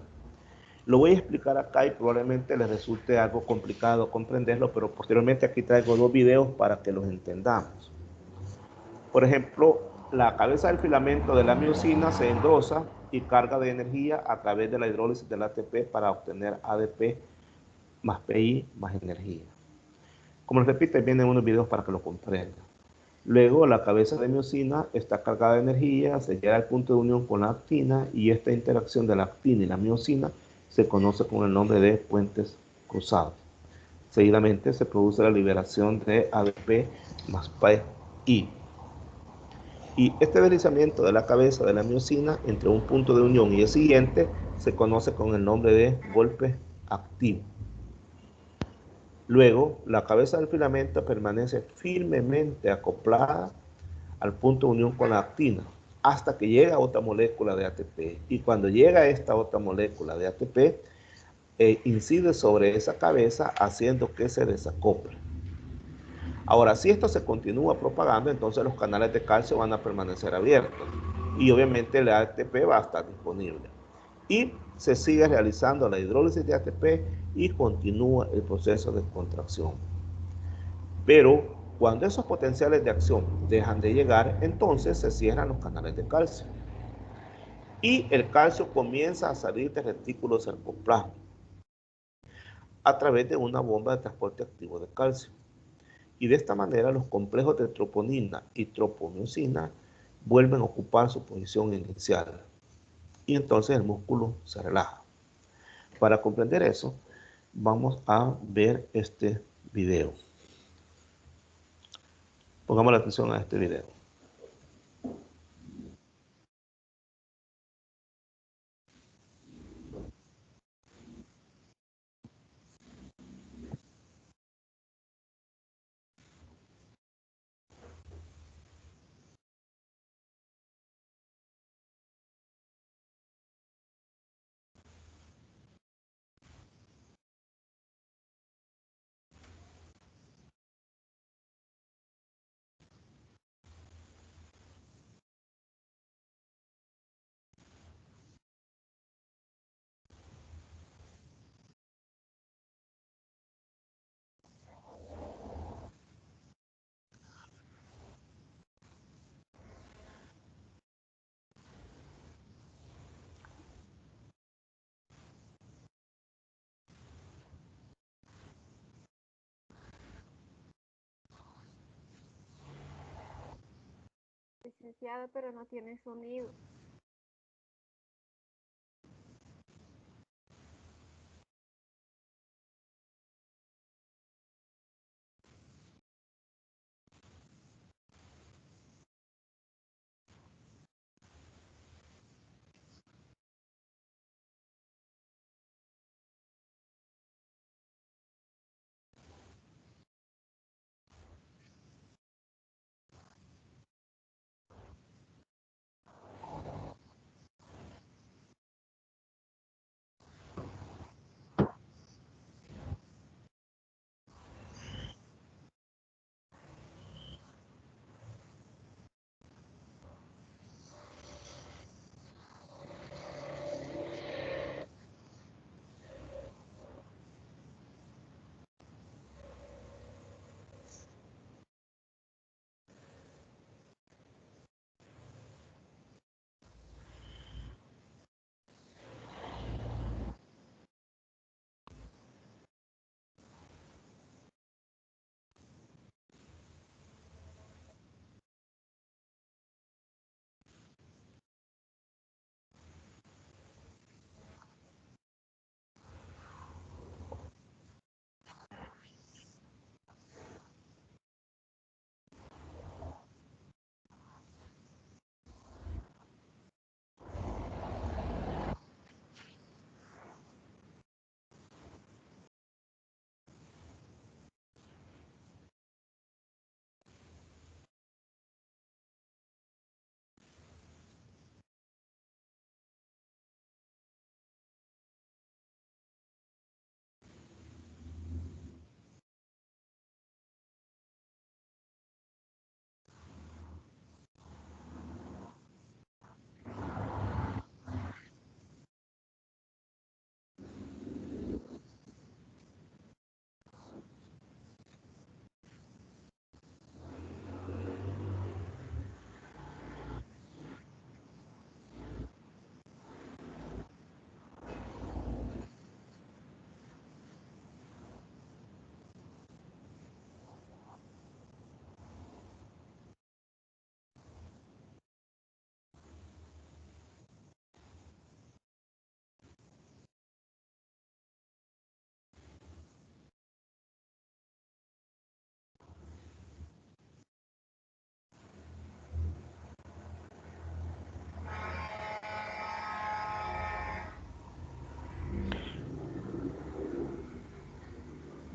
Lo voy a explicar acá y probablemente les resulte algo complicado comprenderlo, pero posteriormente aquí traigo 2 videos para que los entendamos. Por ejemplo, la cabeza del filamento de la miosina se engrosa y carga de energía a través de la hidrólisis del ATP para obtener ADP más PI más energía. Como les repito, vienen unos videos para que lo comprendan. Luego, la cabeza de miosina está cargada de energía, se llega al punto de unión con la actina y esta interacción de la actina y la miosina se conoce con el nombre de puentes cruzados. Seguidamente se produce la liberación de ADP más PI. Y este deslizamiento de la cabeza de la miosina entre un punto de unión y el siguiente se conoce con el nombre de golpe activo. Luego, la cabeza del filamento permanece firmemente acoplada al punto de unión con la actina hasta que llega otra molécula de ATP. Y cuando llega esta otra molécula de ATP, incide sobre esa cabeza haciendo que se desacople. Ahora, si esto se continúa propagando, entonces los canales de calcio van a permanecer abiertos y obviamente el ATP va a estar disponible. Y se sigue realizando la hidrólisis de ATP y continúa el proceso de contracción. Pero cuando esos potenciales de acción dejan de llegar, entonces se cierran los canales de calcio. Y el calcio comienza a salir del retículo sarcoplasma a través de una bomba de transporte activo de calcio. Y de esta manera los complejos de troponina y tropomiosina vuelven a ocupar su posición inicial. Y entonces el músculo se relaja. Para comprender eso, vamos a ver este video. Pongamos la atención a este video. Licenciado, pero no tiene sonido.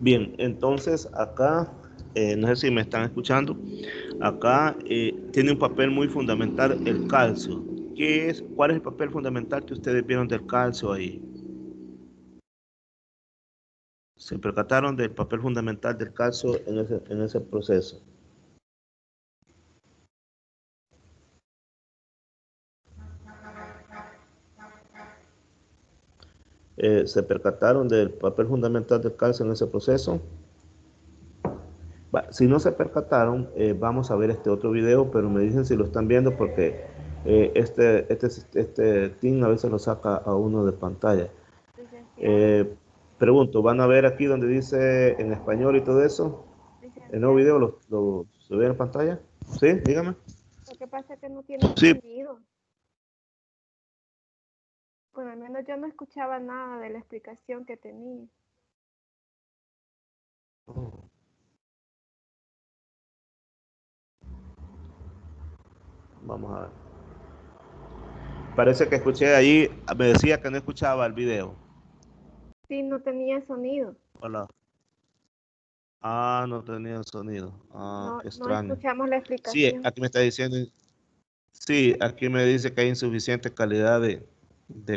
Bien, entonces acá, no sé si me están escuchando, acá tiene un papel muy fundamental el calcio. ¿Cuál es el papel fundamental que ustedes vieron del calcio ahí? ¿Se percataron del papel fundamental del calcio en ese proceso? ¿Se percataron del papel fundamental del calcio en ese proceso? Si no se percataron, vamos a ver este otro video, pero me dicen si lo están viendo porque este team a veces lo saca a uno de pantalla. Pregunto, ¿van a ver aquí donde dice en español y todo eso? ¿El nuevo video lo ve en pantalla? ¿Sí? Dígame. Lo que pasa es que no tiene Sí. sonido. Bueno, al menos yo no escuchaba nada de la explicación que tenía. Vamos a ver. Parece que escuché ahí, me decía que no escuchaba el video. Sí, no tenía sonido. Hola. Ah, no tenía sonido. Ah, No, qué no extraño. escuchamos la Sí, explicación. aquí me está diciendo. Sí, aquí me dice que hay insuficiente calidad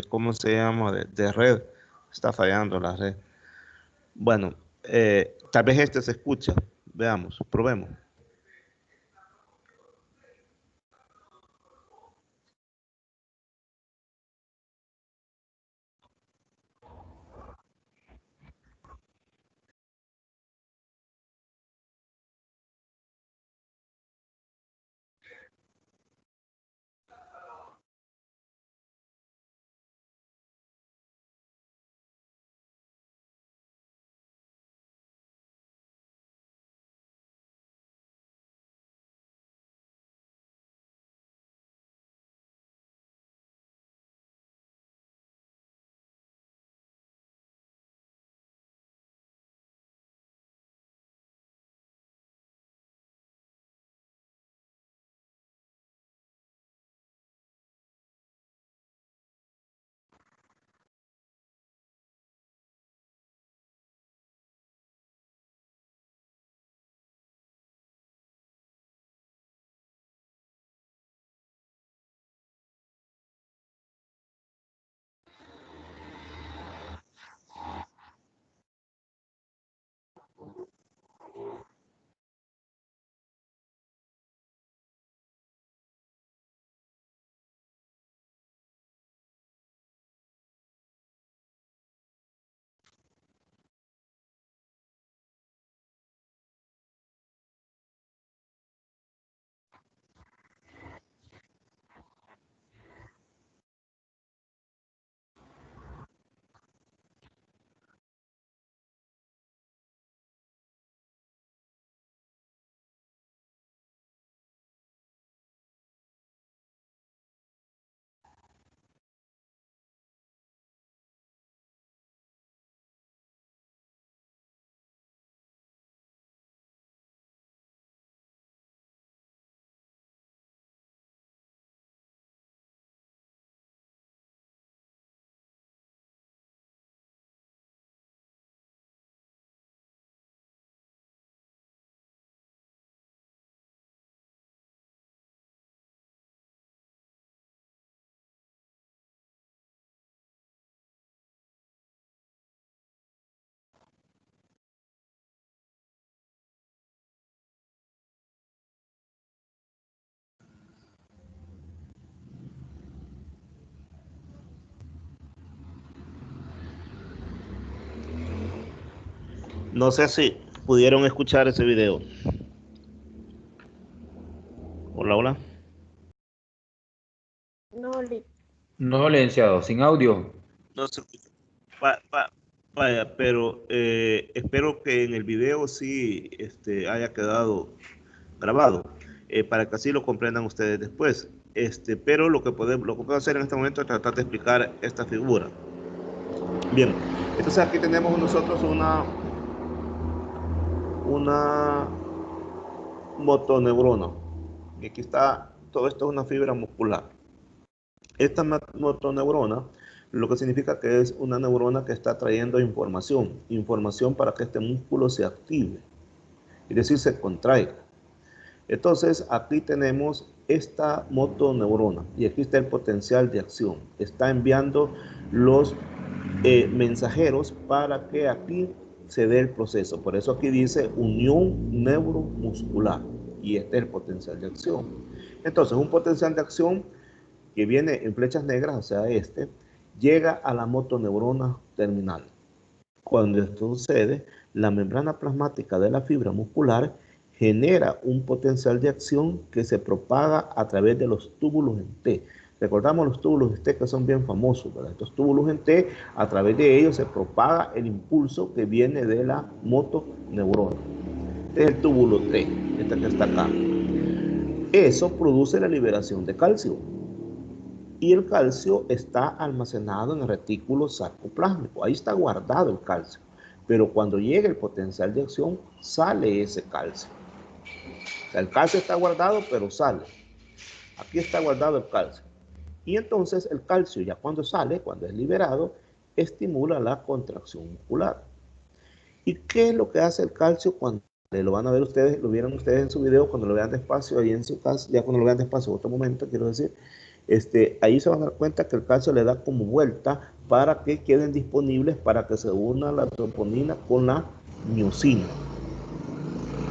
¿cómo se llama? De red. Está fallando la red. Bueno, tal vez este se escucha. Veamos, probemos. No sé si pudieron escuchar ese video. Hola, hola. No, No, licenciado, sin audio. No se escucha. Vaya, pero espero que en el video sí haya quedado grabado, para que así lo comprendan ustedes después. Pero lo que puedo hacer en este momento es tratar de explicar esta figura. Bien, entonces aquí tenemos nosotros una motoneurona. Y aquí está, todo esto es una fibra muscular. Esta motoneurona lo que significa que es una neurona que está trayendo información para que este músculo se active, es decir, se contraiga. Entonces, aquí tenemos esta motoneurona y aquí está el potencial de acción. Está enviando los mensajeros para que aquí se dé el proceso. Por eso aquí dice unión neuromuscular y este es el potencial de acción. Entonces, un potencial de acción que viene en flechas negras, o sea, llega a la motoneurona terminal. Cuando esto sucede, la membrana plasmática de la fibra muscular genera un potencial de acción que se propaga a través de los túbulos en T. Recordamos los túbulos en T que son bien famosos, ¿verdad? Estos túbulos en T, a través de ellos se propaga el impulso que viene de la motoneurona. Este es el túbulo T, este que está acá. Eso produce la liberación de calcio. Y el calcio está almacenado en el retículo sarcoplásmico. Ahí está guardado el calcio. Pero cuando llega el potencial de acción, sale ese calcio. O sea, el calcio está guardado, pero sale. Aquí está guardado el calcio. Y entonces el calcio, ya cuando sale, cuando es liberado, estimula la contracción muscular. ¿Y qué es lo que hace el calcio cuando lo van a ver ustedes, lo vieron ustedes en su video, cuando lo vean despacio ahí en su casa, ya cuando lo vean despacio, otro momento, quiero decir, ahí se van a dar cuenta que el calcio le da como vuelta para que queden disponibles para que se una la troponina con la miosina.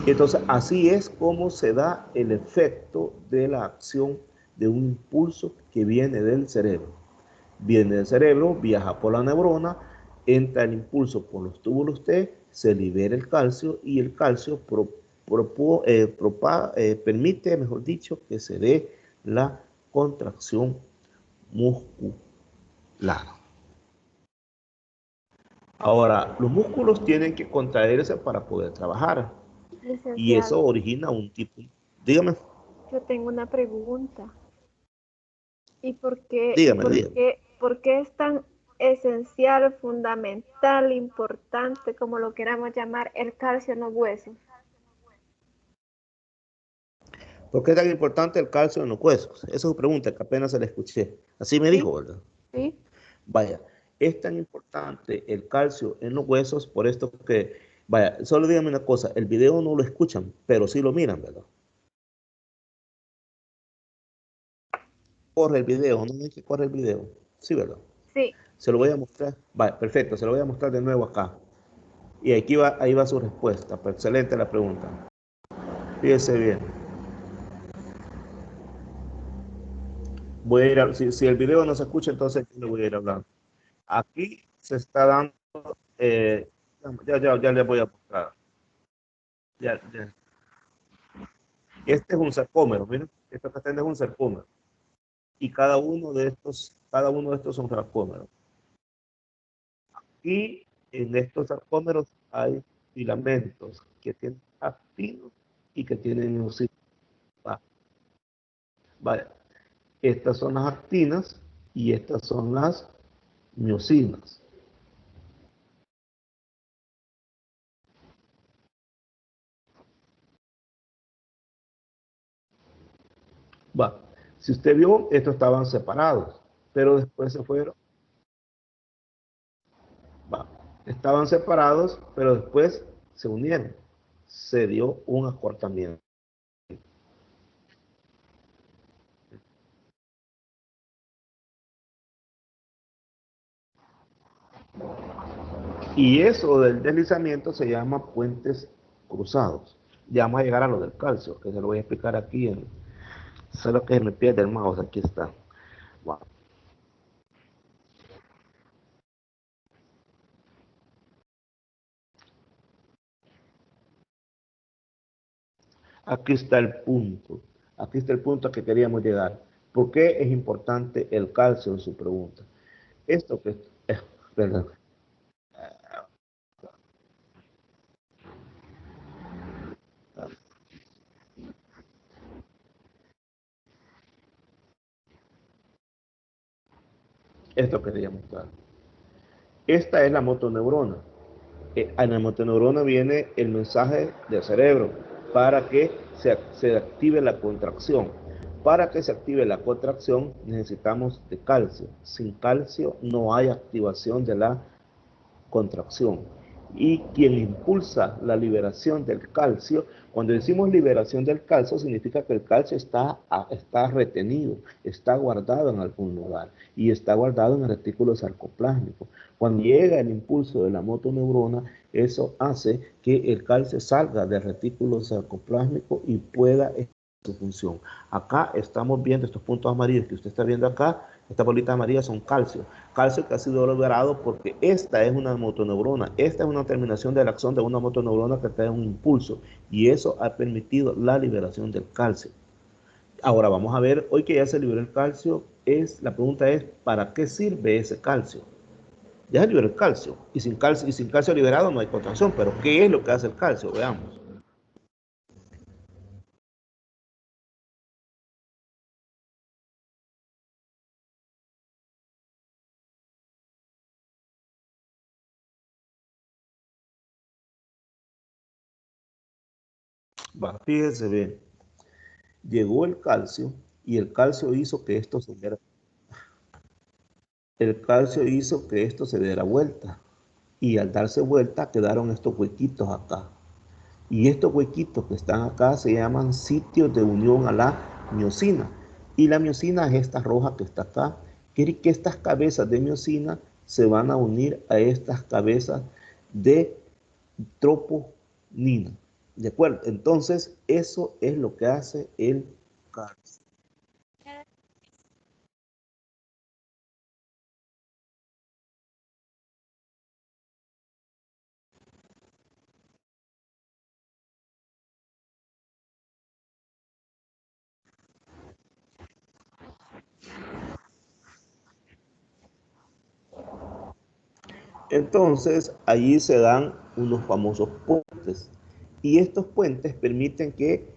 Entonces, así es como se da el efecto de la acción de un impulso que viene del cerebro. Viene del cerebro, viaja por la neurona, entra el impulso por los túbulos T, se libera el calcio y el calcio permite, mejor dicho, que se dé la contracción muscular. Ahora, los músculos tienen que contraerse para poder trabajar. Licenciado, y eso origina un tipo. Dígame. Yo tengo una pregunta. ¿Y por qué, dígame. ¿por qué es tan esencial, fundamental, importante, como lo queramos llamar, el calcio en los huesos? ¿Por qué es tan importante el calcio en los huesos? Esa es su pregunta que apenas se la escuché. Así me dijo, ¿verdad? Sí. Vaya, es tan importante el calcio en los huesos por esto que, vaya, solo díganme una cosa, el video no lo escuchan, pero sí lo miran, ¿verdad? Corre el video, no hay que correr el video. Sí, ¿verdad? Sí. Se lo voy a mostrar. Vaya, perfecto, se lo voy a mostrar de nuevo acá. Y aquí va, ahí va su respuesta. Excelente la pregunta. Fíjese bien. Voy a ir a, si el video no se escucha, entonces yo le voy a ir hablando. Aquí se está dando, ya le voy a mostrar. Ya. Este es un sarcómero, miren, esto que está es un sarcómero. Y cada uno de estos son sarcómeros. Y en estos sarcómeros hay filamentos que tienen actinos y que tienen miosinas. Vaya, estas son las actinas y estas son las miosinas. Va, si usted vio, estos estaban separados, pero después se fueron. Va, estaban separados, pero después se unieron. Se dio un acortamiento. Y eso del deslizamiento se llama puentes cruzados. Ya vamos a llegar a lo del calcio, que se lo voy a explicar aquí. Solo que me pierde el mouse, aquí está. Wow. Aquí está el punto. Aquí está el punto a que queríamos llegar. ¿Por qué es importante el calcio en su pregunta? Esto que perdón. Esto quería mostrar. Esta es la motoneurona. En la motoneurona viene el mensaje del cerebro para que se active la contracción. Para que se active la contracción necesitamos de calcio. Sin calcio no hay activación de la contracción. Y quien impulsa la liberación del calcio, cuando decimos liberación del calcio, significa que el calcio está retenido, está guardado en algún lugar y está guardado en el retículo sarcoplásmico. Cuando llega el impulso de la motoneurona, eso hace que el calcio salga del retículo sarcoplásmico y pueda su función. Acá estamos viendo estos puntos amarillos que usted está viendo acá. Estas bolitas amarillas son calcio. Calcio que ha sido liberado porque esta es una motoneurona. Esta es una terminación de la acción de una motoneurona que trae un impulso. Y eso ha permitido la liberación del calcio. Ahora vamos a ver, hoy que ya se liberó el calcio, la pregunta es, ¿para qué sirve ese calcio? Ya se liberó el calcio. Y sin calcio liberado no hay contracción. Pero ¿qué es lo que hace el calcio? Veamos. Fíjese bien, llegó el calcio y el calcio hizo que esto se diera. El calcio hizo que esto se diera vuelta y al darse vuelta quedaron estos huequitos acá. Y estos huequitos que están acá se llaman sitios de unión a la miosina. Y la miosina es esta roja que está acá. Quiere que estas cabezas de miosina se van a unir a estas cabezas de troponina. ¿De acuerdo? Entonces, eso es lo que hace el calcio. Entonces, allí se dan unos famosos puentes. Y estos puentes permiten que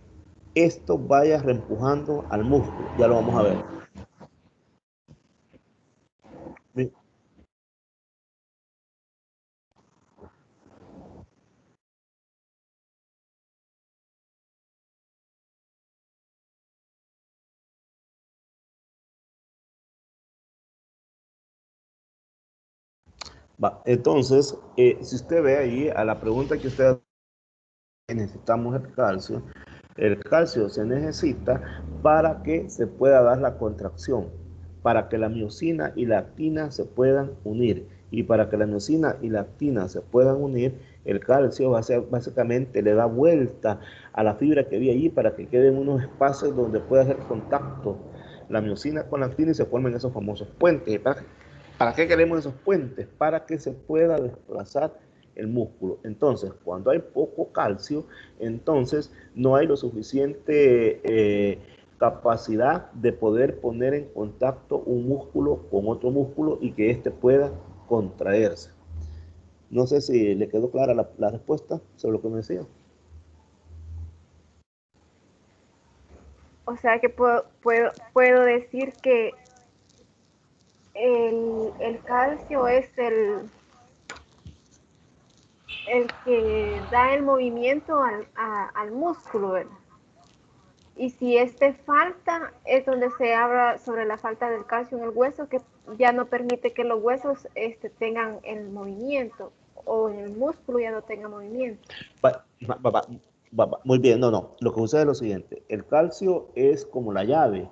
esto vaya reempujando al músculo. Ya lo vamos a ver. Entonces, si usted ve ahí a la pregunta que usted necesitamos el calcio se necesita para que se pueda dar la contracción, para que la miosina y la actina se puedan unir. Y para que la miosina y la actina se puedan unir, el calcio básicamente le da vuelta a la fibra que había allí para que queden unos espacios donde pueda hacer contacto la miosina con la actina y se formen esos famosos puentes. ¿Para qué queremos esos puentes? Para que se pueda desplazar el músculo. Entonces, cuando hay poco calcio, entonces no hay lo suficiente capacidad de poder poner en contacto un músculo con otro músculo y que éste pueda contraerse. No sé si le quedó clara la respuesta sobre lo que me decía. O sea que puedo decir que el calcio es el que da el movimiento al músculo, ¿verdad? Y si este falta, es donde se habla sobre la falta del calcio en el hueso, que ya no permite que los huesos tengan el movimiento, o en el músculo ya no tenga movimiento. Muy bien, no. Lo que sucede es lo siguiente. El calcio es como la llave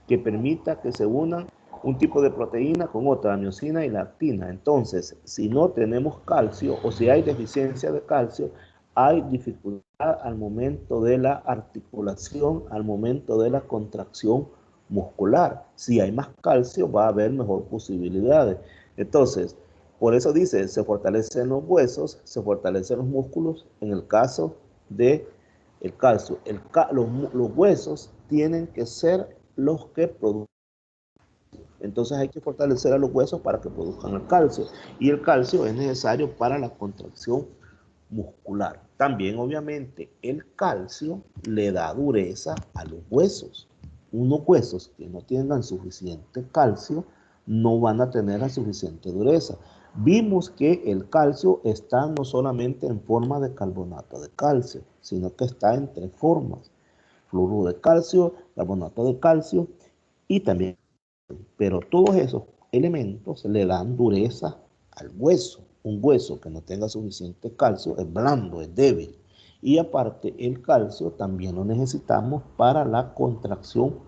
que permita que se unan un tipo de proteína con otra, la miosina y la actina. Entonces, si no tenemos calcio o si hay deficiencia de calcio, hay dificultad al momento de la articulación, al momento de la contracción muscular. Si hay más calcio, va a haber mejor posibilidades. Entonces, por eso dice, se fortalecen los huesos, se fortalecen los músculos en el caso de el calcio. Los huesos tienen que ser los que producen. Entonces hay que fortalecer a los huesos para que produzcan el calcio. Y el calcio es necesario para la contracción muscular. También, obviamente, el calcio le da dureza a los huesos. Unos huesos que no tengan suficiente calcio no van a tener la suficiente dureza. Vimos que el calcio está no solamente en forma de carbonato de calcio, sino que está en tres formas. fluoruro de calcio, carbonato de calcio y también, pero todos esos elementos le dan dureza al hueso. Un hueso que no tenga suficiente calcio es blando, es débil. Y aparte, el calcio también lo necesitamos para la contracción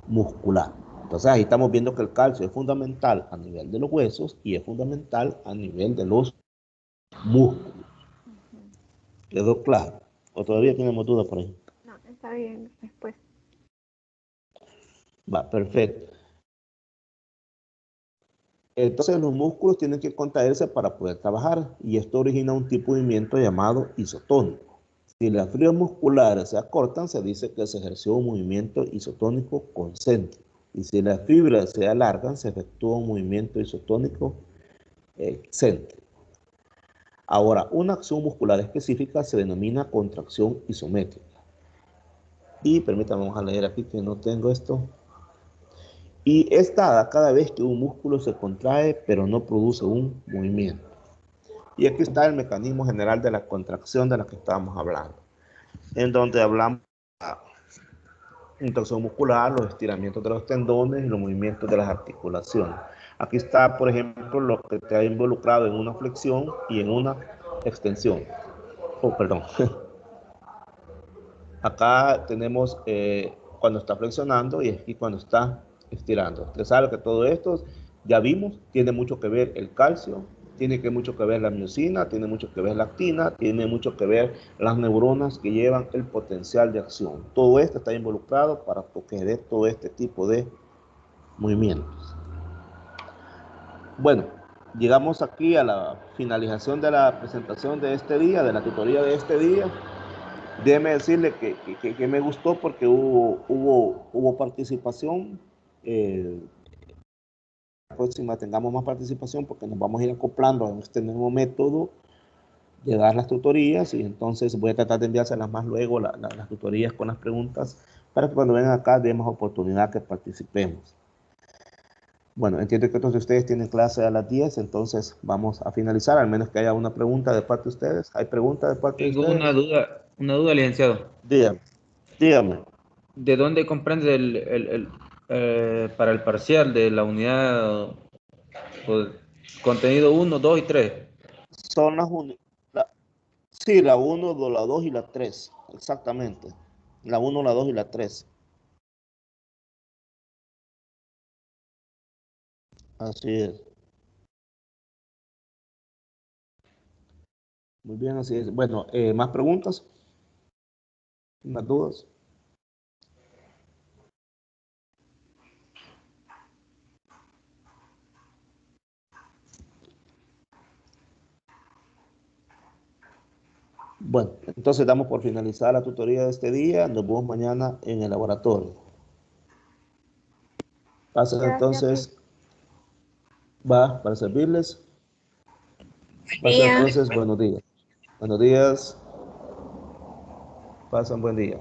muscular. Entonces ahí estamos viendo que el calcio es fundamental a nivel de los huesos y es fundamental a nivel de los músculos. ¿Quedó claro? ¿O todavía tenemos dudas por ahí? No, está bien, después. Va, perfecto. Entonces los músculos tienen que contraerse para poder trabajar y esto origina un tipo de movimiento llamado isotónico. Si las fibras musculares se acortan, se dice que se ejerció un movimiento isotónico concéntrico. Y si las fibras se alargan, se efectúa un movimiento isotónico excéntrico. Ahora, una acción muscular específica se denomina contracción isométrica. Y permítanme, vamos a leer aquí que no tengo esto. Y es dada cada vez que un músculo se contrae, pero no produce un movimiento. Y aquí está el mecanismo general de la contracción de la que estábamos hablando, en donde hablamos de la contracción muscular, los estiramientos de los tendones y los movimientos de las articulaciones. Aquí está, por ejemplo, lo que te ha involucrado en una flexión y en una extensión. Oh, perdón. Acá tenemos cuando está flexionando y aquí cuando está estirando. Usted sabe que todo esto, ya vimos, tiene mucho que ver el calcio, tiene mucho que ver la miosina, tiene mucho que ver la actina, tiene mucho que ver las neuronas que llevan el potencial de acción. Todo esto está involucrado para que dé todo este tipo de movimientos. Bueno, llegamos aquí a la finalización de la presentación de este día, de la tutoría de este día. Déjeme decirle que me gustó porque hubo participación. La próxima tengamos más participación porque nos vamos a ir acoplando a este nuevo método de dar las tutorías y entonces voy a tratar de enviárselas más luego, las tutorías con las preguntas, para que cuando vengan acá demos oportunidad que participemos. Bueno, entiendo que todos ustedes tienen clase a las 10, entonces vamos a finalizar, al menos que haya una pregunta de parte de ustedes. ¿Hay preguntas de parte de Tengo ustedes? una duda, licenciado. Dígame. ¿De dónde comprende para el parcial de la unidad pues, contenido 1, 2 y 3? Son sí, la 1, la 2 y la 3, exactamente. La 1, la 2 y la 3. Así es. Muy bien, así es. Bueno, ¿más preguntas? ¿Más dudas? Bueno, entonces damos por finalizada la tutoría de este día. Nos vemos mañana en el laboratorio. Pasen entonces, va para servirles. Pasen entonces, buenos días. Buenos días. Pasen buen día.